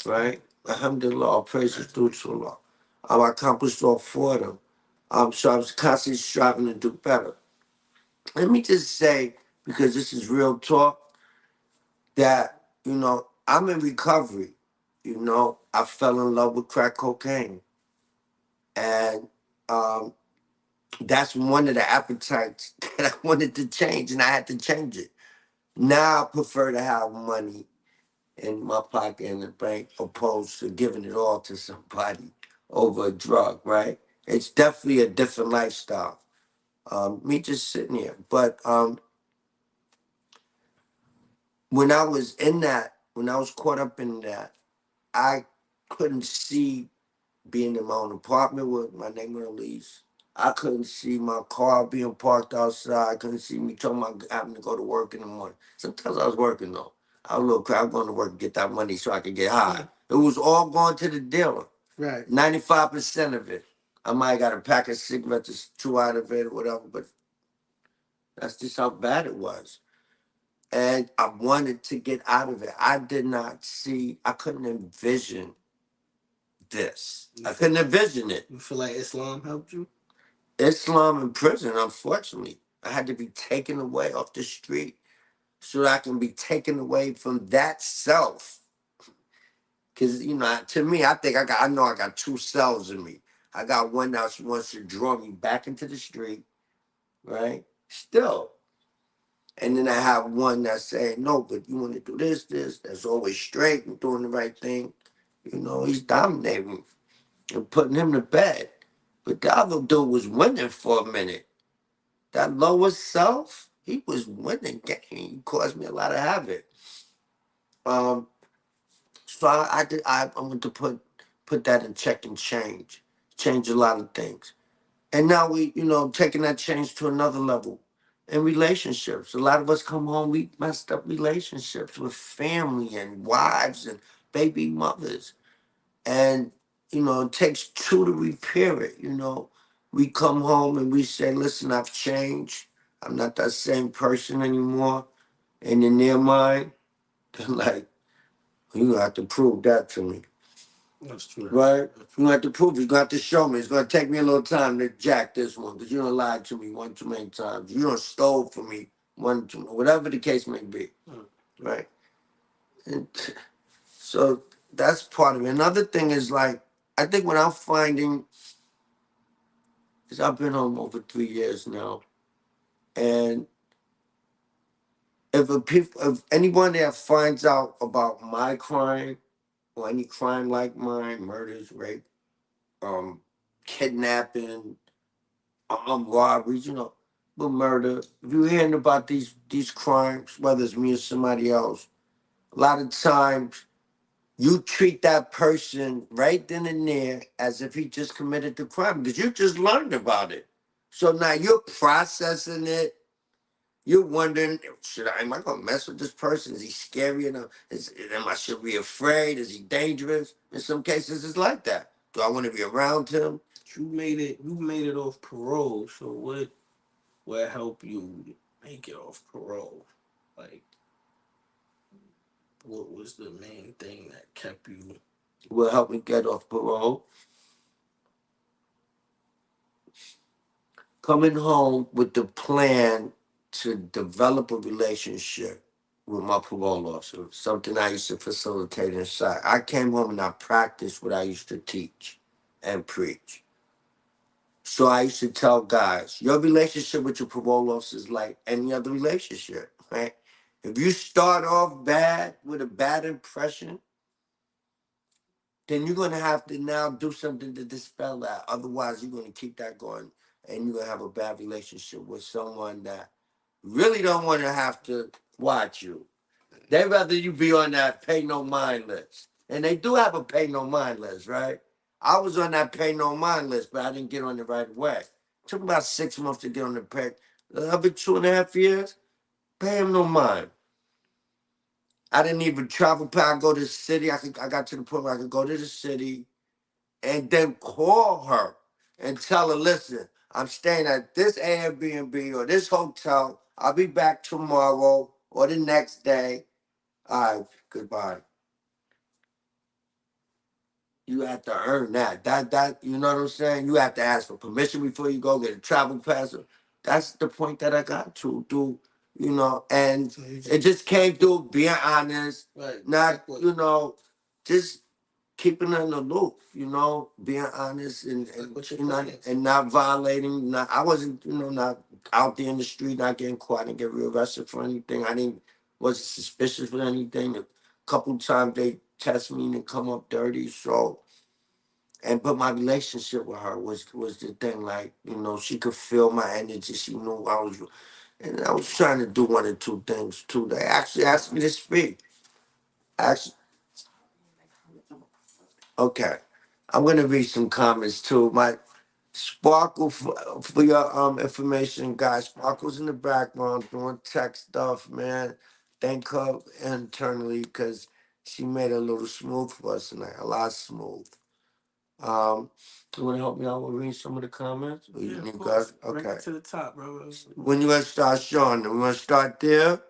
Speaker 1: right? Alhamdulillah, all praises due to Allah. I accomplished all four of them. So I was constantly striving to do better. Let me just say, because this is real talk, that, I'm in recovery. I fell in love with crack cocaine. And that's one of the appetites that I wanted to change, and I had to change it. Now I prefer to have money in my pocket in the bank opposed to giving it all to somebody over a drug, right? It's definitely a different lifestyle. Me just sitting here. But when I was caught up in that, I couldn't see being in my own apartment with my name on the lease. I couldn't see my car being parked outside. I couldn't see me talking about having to go to work in the morning. Sometimes I was working though. I was a little crap going to work to get that money so I could get high. It was all going to the dealer.
Speaker 2: Right.
Speaker 1: 95% of it. I might have got a pack of cigarettes, two out of it, or whatever, but that's just how bad it was. And I wanted to get out of it. I couldn't envision this. I couldn't envision it.
Speaker 2: You feel like Islam helped you?
Speaker 1: Islam in prison, unfortunately. I had to be taken away off the street so that I can be taken away from that self. Because, to me, I know I got two selves in me. I got one that wants to draw me back into the street, right? Still. And then I have one that's saying, no, but you want to do this, that's always straight and doing the right thing. He's dominating me and putting him to bed. But the other dude was winning for a minute. That lower self, he was winning game. He caused me a lot of havoc. Um, so I want to put that in check and change a lot of things. And now we, taking that change to another level. In relationships, a lot of us come home, we messed up relationships with family and wives and baby mothers. And, it takes two to repair it. We come home and we say, listen, I've changed. I'm not that same person anymore. And in their mind, they're like, you have to prove that to me.
Speaker 2: That's true.
Speaker 1: Right? You have to prove it. You're going to have to show me. It's going to take me a little time to jack this one because you don't lie to me one too many times. You don't stole from me whatever the case may be. Right? And so that's part of it. Another thing is like I think what I'm finding is I've been home over 3 years now, and if anyone that finds out about my crime or any crime like mine, murders, rape, um, kidnapping, robberies, but murder. If you're hearing about these crimes, whether it's me or somebody else, a lot of times you treat that person right then and there as if he just committed the crime because you just learned about it. So now you're processing it. You're wondering, am I gonna mess with this person? Is he scary enough? Should be afraid? Is he dangerous? In some cases, it's like that. Do I want to be around him?
Speaker 2: You made it off parole. So what will help you make it off parole? Like, what was the main thing that kept you?
Speaker 1: Will help me get off parole. Coming home with the plan to develop a relationship with my parole officer, something I used to facilitate inside. I came home and I practiced what I used to teach and preach. So I used to tell guys, your relationship with your parole officer is like any other relationship, right? If you start off bad with a bad impression, then you're gonna have to now do something to dispel that. Otherwise, you're gonna keep that going, and you're gonna have a bad relationship with someone that really don't want to have to watch you. They rather you be on that pay no mind list, and they do have a pay no mind list, right? I was on that pay no mind list, but I didn't get on it right away. It took about 6 months to get on the pay. I've 2.5 years. Pay him no mind. I didn't even travel. I go to the city. I got to the point where I could go to the city and then call her and tell her, listen, I'm staying at this Airbnb or this hotel. I'll be back tomorrow or the next day. All right, goodbye. You have to earn that. That you know what I'm saying? You have to ask for permission before you go get a travel pass. That's the point that I got to do, and it just came through being honest,
Speaker 2: Right.
Speaker 1: not, just keeping her in the loop, being honest and not violating. I wasn't, not out there in the street, not getting caught. I didn't get rearrested for anything. I didn't wasn't suspicious for anything. A couple times they test me and come up dirty. So, but my relationship with her was the thing. Like, she could feel my energy. She knew I was, and I was trying to do one or two things too. They actually asked me to speak. Actually, okay. I'm gonna read some comments too. My Sparkle for your information, guys. Sparkle's in the background doing tech stuff, man. Thank her internally because she made it a little smooth for us tonight, a lot smooth. Um, you want to help me out with reading some of the comments? Or
Speaker 2: Yeah,
Speaker 1: you
Speaker 2: of
Speaker 1: guys,
Speaker 2: course. Bring
Speaker 1: okay.
Speaker 2: it to the top, bro.
Speaker 1: When you gonna start showing them? We gonna start there.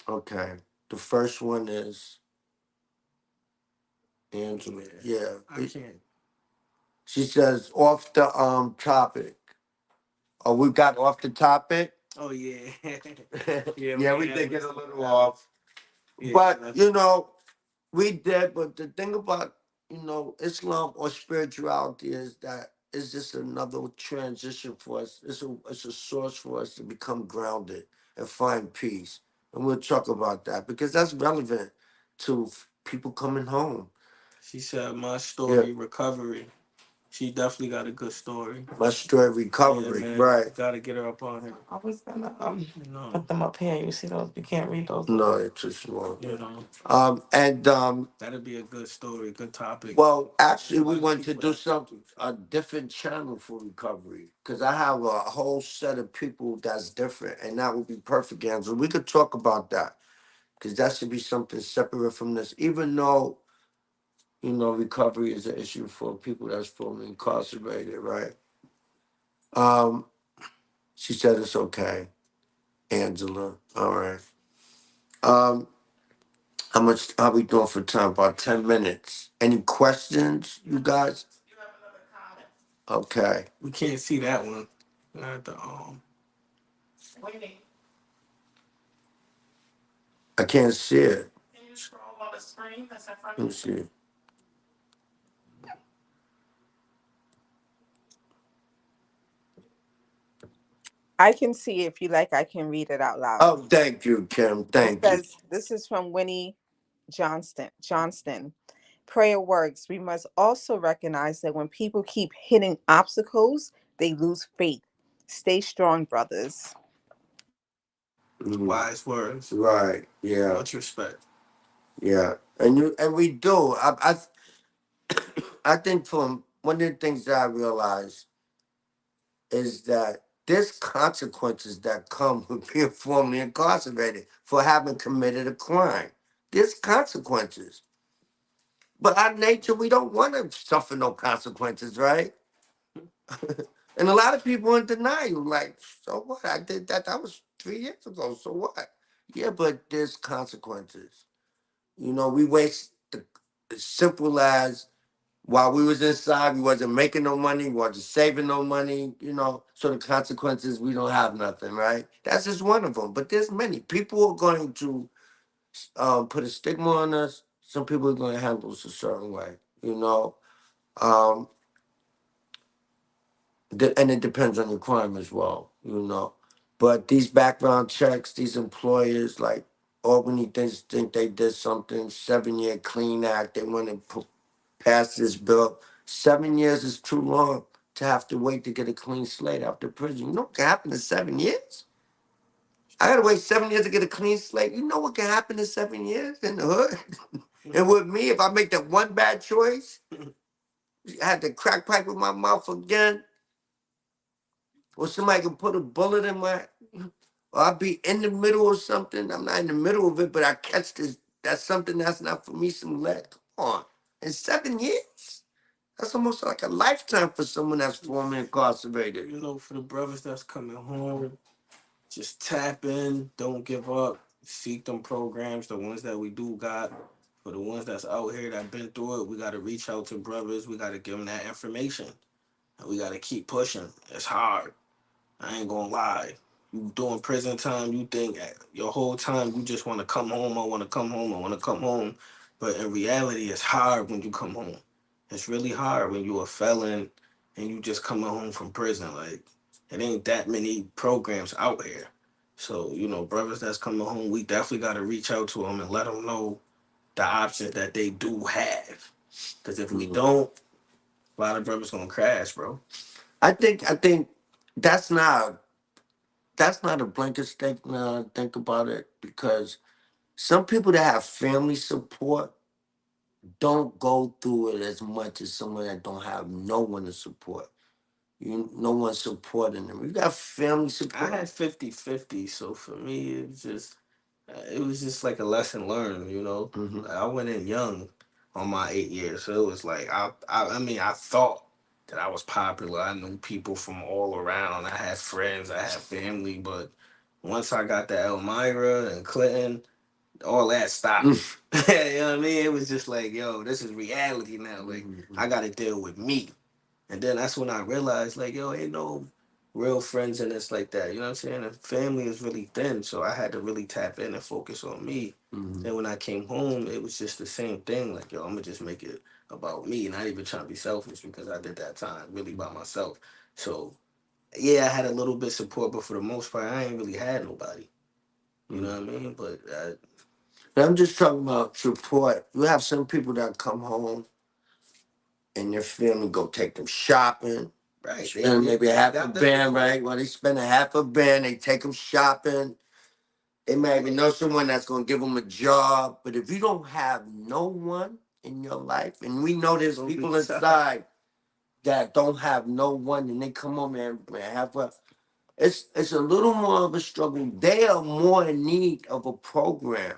Speaker 1: Okay. The first one is Angela. Yeah.
Speaker 2: I can't.
Speaker 1: She says off the topic. Oh, we got off the topic.
Speaker 2: Oh yeah.
Speaker 1: Yeah, we did get a little off. Yeah, but we did. But the thing about Islam or spirituality is that it's just another transition for us. It's a source for us to become grounded and find peace. And we'll talk about that because that's relevant to people coming home.
Speaker 2: She said my story recovery. She definitely got a good story.
Speaker 1: My story recovery,
Speaker 2: man.
Speaker 1: right?
Speaker 2: Gotta get her up on here. I was gonna put them up here. You see those? You can't read those.
Speaker 1: No, it's too small.
Speaker 2: You know.
Speaker 1: And
Speaker 2: That'd be a good story, good topic.
Speaker 1: Well, actually, we want to do something a different channel for recovery because I have a whole set of people that's different, and that would be perfect, Angela. We could talk about that because that should be something separate from this, even though recovery is an issue for people that's formerly incarcerated, right? Um, she said it's okay, Angela. All right. Um, how we doing for time? About 10 minutes. Any questions, you guys? Okay.
Speaker 2: We can't see that one. Not the
Speaker 1: I can't see it. Let me see.
Speaker 3: I can see if you like, I can read it out loud.
Speaker 1: Oh, thank you, Kim.
Speaker 3: It
Speaker 1: Thank you.
Speaker 3: says, this is from Winnie Johnston. Prayer works. We must also recognize that when people keep hitting obstacles, they lose faith. Stay strong, brothers.
Speaker 1: Mhm.
Speaker 2: Wise words.
Speaker 1: Right. Yeah.
Speaker 2: Much respect.
Speaker 1: Yeah. And we do. I think from one of the things that I realized is that there's consequences that come with being formerly incarcerated for having committed a crime. There's consequences. But our nature, we don't want to suffer no consequences, right? And a lot of people in denial, like, so what? I did that. That was 3 years ago. So what? Yeah, but there's consequences. We waste the as simple as while we was inside, we wasn't making no money, we wasn't saving no money, so the consequences, we don't have nothing, right? That's just one of them. But there's many. People are going to put a stigma on us. Some people are going to handle us a certain way, you know. Um, and it depends on your crime as well. But these background checks, these employers like Albany think they did something, 7-year clean act. They want to pass this bill. 7 years is too long to have to wait to get a clean slate after prison. You know what can happen in 7 years? I gotta wait 7 years to get a clean slate. You know what can happen in 7 years in the hood? And with me, if I make that one bad choice, I had to crack pipe with my mouth again, or somebody can put a bullet in my, or I'll be in the middle of something. I'm not in the middle of it, but I catch this. That's something that's not for me. Some lead. Come on, in 7 years, that's almost like a lifetime for someone that's formerly incarcerated.
Speaker 2: For the brothers that's coming home, just tap in, don't give up, seek them programs, the ones that we do got. For the ones that's out here that been through it, we got to reach out to brothers. We got to give them that information. And we got to keep pushing. It's hard. I ain't gonna lie. You doing prison time, you think your whole time you just want to come home. I want to come home. I want to come home. But in reality, it's hard when you come home. It's really hard when you a felon and you just coming home from prison. Like it ain't that many programs out here. So brothers that's coming home, we definitely got to reach out to them and let them know the options that they do have. Because if we don't, a lot of brothers gonna crash, bro.
Speaker 1: I think that's not that's not a blanket statement. Now I think about it, because some people that have family support don't go through it as much as someone that don't have no one to support. No one supporting them. You got family
Speaker 2: I
Speaker 1: support.
Speaker 2: had 50-50, so for me it was just like a lesson learned.
Speaker 1: Hmm.
Speaker 2: I went in young on my 8 years, so it was like I mean I thought that I was popular. I knew people from all around. I had friends, I had family, but once I got to Elmira and Clinton, all that stopped. You know what I mean? It was just like, yo, this is reality now. Like I got to deal with me. And then that's when I realized, like, yo, ain't no real friends in this like that. You know what I'm saying? And family is really thin. So I had to really tap in and focus on me.
Speaker 1: Hmm.
Speaker 2: Then when I came home, it was just the same thing. Like, yo, I'm going to just make it about me. Not even trying to be selfish because I did that time really by myself. So, yeah, I had a little bit support, but for the most part, I ain't really had nobody. You know what I mean? But
Speaker 1: I'm just talking about support. You have some people that come home and their family go take them shopping,
Speaker 2: right,
Speaker 1: spend maybe
Speaker 2: they
Speaker 1: half a
Speaker 2: got the
Speaker 1: band,
Speaker 2: support.
Speaker 1: right? Well, they spend a half a band, they take them shopping. They may even know someone that's going to give them a job. But if you don't have no one in your life, and we know there's
Speaker 2: Gonna be
Speaker 1: people
Speaker 2: tough.
Speaker 1: inside that don't have no one, and they come home and have a, it's a little more of a struggle. They are more in need of a program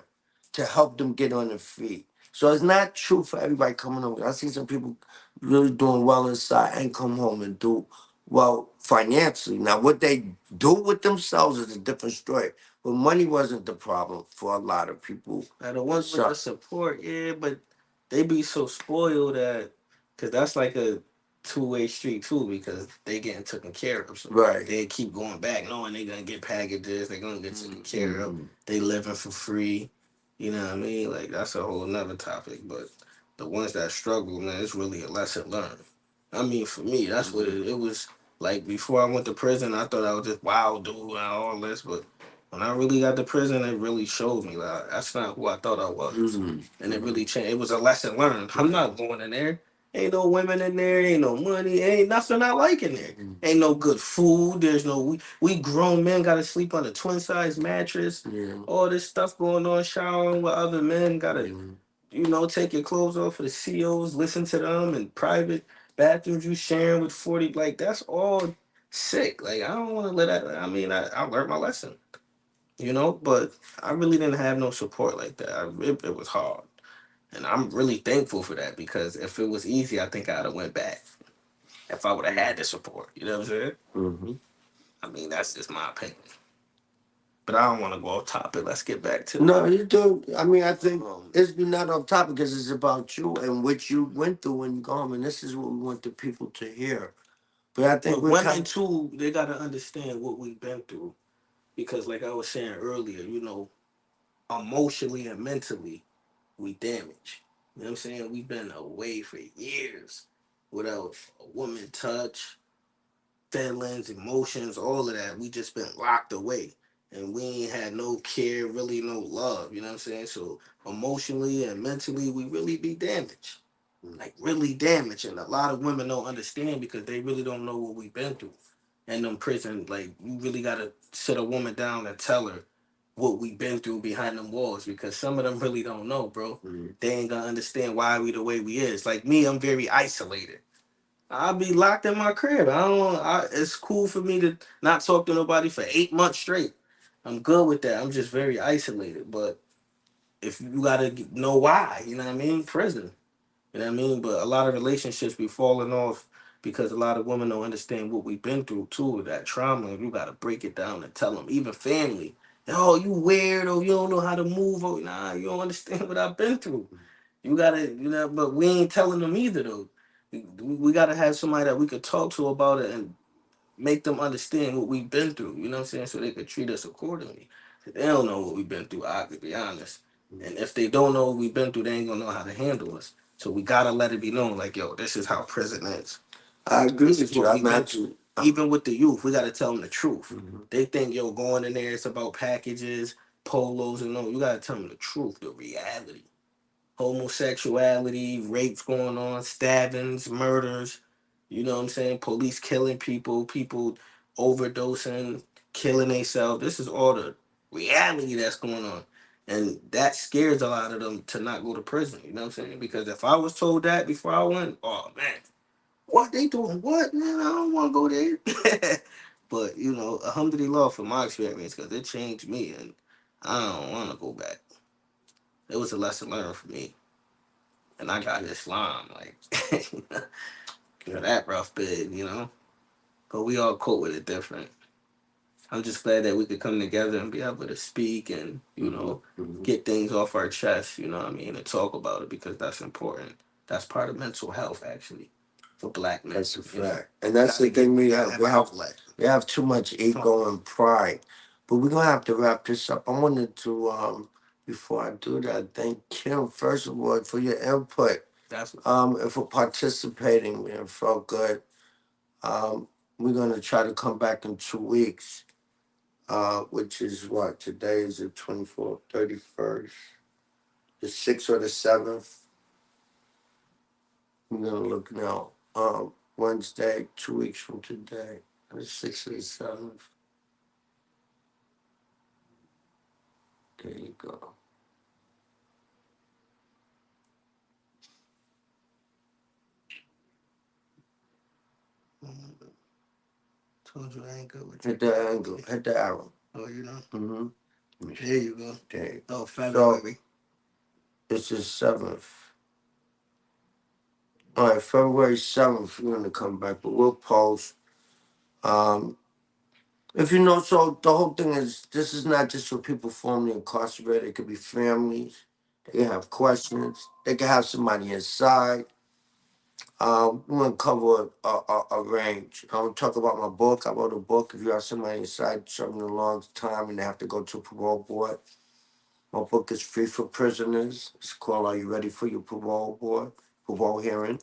Speaker 1: to help them get on their feet. So it's not true for everybody coming home. I see some people really doing well inside and come home and do well financially. Now, what they do with themselves is a different story. But money wasn't the problem for a lot of people.
Speaker 2: Now the ones with
Speaker 1: So,
Speaker 2: the support, yeah, but they be so spoiled that, cause that's like a two-way street too, because they getting taken care of. So
Speaker 1: right.
Speaker 2: they keep going back, knowing they gonna get packages, they gonna get taken care of.
Speaker 1: Mhm.
Speaker 2: They living for free. You know what I mean? Like that's a whole nother topic. But the ones that struggle, man, it's really a lesson learned. I mean, for me, that's what it was. Like before I went to prison, I thought I was just wild dude and all this, but when I really got to prison, it really showed me that that's not who I thought I was, and it really changed. It was a lesson learned. I'm not going in there. Ain't no women in there. Ain't no money. Ain't nothing I like in there. Ain't no good food. There's no we grown men gotta sleep on a twin size mattress. Yeah. All this stuff going on, showering with other men. Gotta take your clothes off for the COs, listen to them in private bathrooms you sharing with 40. Like that's all sick. Like I don't want to let that. I mean, I learned my lesson, but I really didn't have no support like that. It was hard. And I'm really thankful for that because if it was easy, I think I'd have went back if I would have had the support. You know what I'm saying? Mm-hmm. I mean, that's just my opinion. But I don't want to go off topic. Let's get back to
Speaker 1: No, you do. I mean, I think it's not off topic because it's about you and what you went through when you go home, and this is what we want the people to hear. But I think
Speaker 2: women too, they gotta understand what we've been through because, like I was saying earlier, emotionally and mentally, we damage. You know what I'm saying? We've been away for years without a woman touch, feelings, emotions, all of that. We just been locked away. And we ain't had no care, really no love. You know what I'm saying? So emotionally and mentally, we really be damaged. Like really damaged. And a lot of women don't understand because they really don't know what we've been through. And them prison, like you really gotta sit a woman down and tell her what we've been through behind them walls because some of them really don't know, bro. They ain't gonna understand why we the way we is. Like me, I'm very isolated. I'll be locked in my crib. I don't. It's cool for me to not talk to nobody for 8 months straight. I'm good with that. I'm just very isolated. But if you gotta know why, you know what I mean? Prison. You know what I mean? But a lot of relationships be falling off because a lot of women don't understand what we've been through too with that trauma. You gotta break it down and tell them. Even family. Oh, you weird or you don't know how to move. Or nah, you don't understand what I've been through. You gotta, but we ain't telling them either though. We gotta have somebody that we could talk to about it and make them understand what we've been through. You know what I'm saying? So they could treat us accordingly. If they don't know what we've been through, I could be honest. And if they don't know what we've been through, they ain't gonna know how to handle us. So we gotta let it be known, like, yo, this is how prison is.
Speaker 1: I agree with you. I'm actually
Speaker 2: Even with the youth, we gotta tell them the truth. They think, yo, going in there, it's about packages, polos, and no, you gotta tell them the truth, the reality. Homosexuality, rapes going on, stabbings, murders. You know what I'm saying? Police killing people, people overdosing, killing themselves. This is all the reality that's going on. And that scares a lot of them to not go to prison. You know what I'm saying? Because if I was told that before I went, oh man, what they doing? What, man? I don't want to go there. But alhamdulillah for my experience because it changed me and I don't want to go back. It was a lesson learned for me. And I got Islam, like that rough bid. But we all cope with it different. I'm just glad that we could come together and be able to speak and, get things off our chest, you know what I mean, and talk about it because that's important. That's part of mental health actually for black men.
Speaker 1: That's a fact. And that's the thing we have too much ego and pride. But we're gonna have to wrap this up. I wanted to before I do that, thank Kim first of all for your input.
Speaker 2: That's
Speaker 1: And for participating, man. Felt good. We're gonna try to come back in 2 weeks. Which is what? Today is the 24th, 31st, the 6th or the 7th. I'm gonna look now. Wednesday, 2 weeks from today, the 6th or the 7th. There you go.
Speaker 2: told you I ain't good with
Speaker 1: Hit the angle. Hit the arrow.
Speaker 2: Oh,
Speaker 1: Mm-hmm.
Speaker 2: There you go.
Speaker 1: There.
Speaker 2: Oh, February.
Speaker 1: So it's the 7th. All right, February 7th, we're gonna come back, but we'll post. Um, if you know, so the whole thing is this is not just for people formerly incarcerated. It could be families. They can have questions. They can have somebody inside. We're gonna cover a range. I'm gonna talk about my book. I wrote a book. If you have somebody inside serving a long time and they have to go to a parole board, My book is free for prisoners. It's called "Are You Ready for Your Parole Board Parole Hearing?"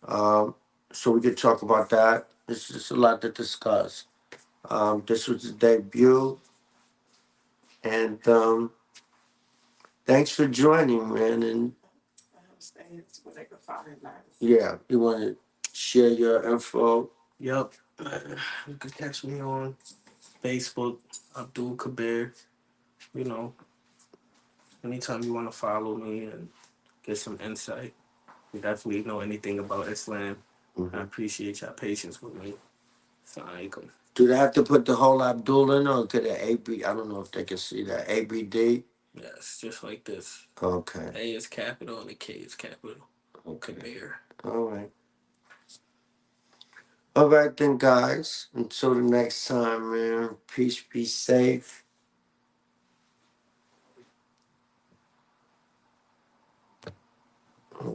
Speaker 1: Um, so we could talk about that. There's just a lot to discuss. This was the debut, and thanks for joining, man. And yeah, you want to share your info?
Speaker 2: Yup. You can catch me on Facebook, Abdul Kabir. You know, anytime you want to follow me and get some insight, you definitely know anything about Islam. I appreciate your patience with me. Assalamualaikum.
Speaker 1: Do they have to put the whole Abdul in, or could it AB? I don't know if they can see that ABD.
Speaker 2: Yes, just like this.
Speaker 1: Okay.
Speaker 2: A is capital and the K is capital.
Speaker 1: Okay.
Speaker 2: Kabir.
Speaker 1: All right. All right then, guys. Until the next time, man. Peace. Be safe.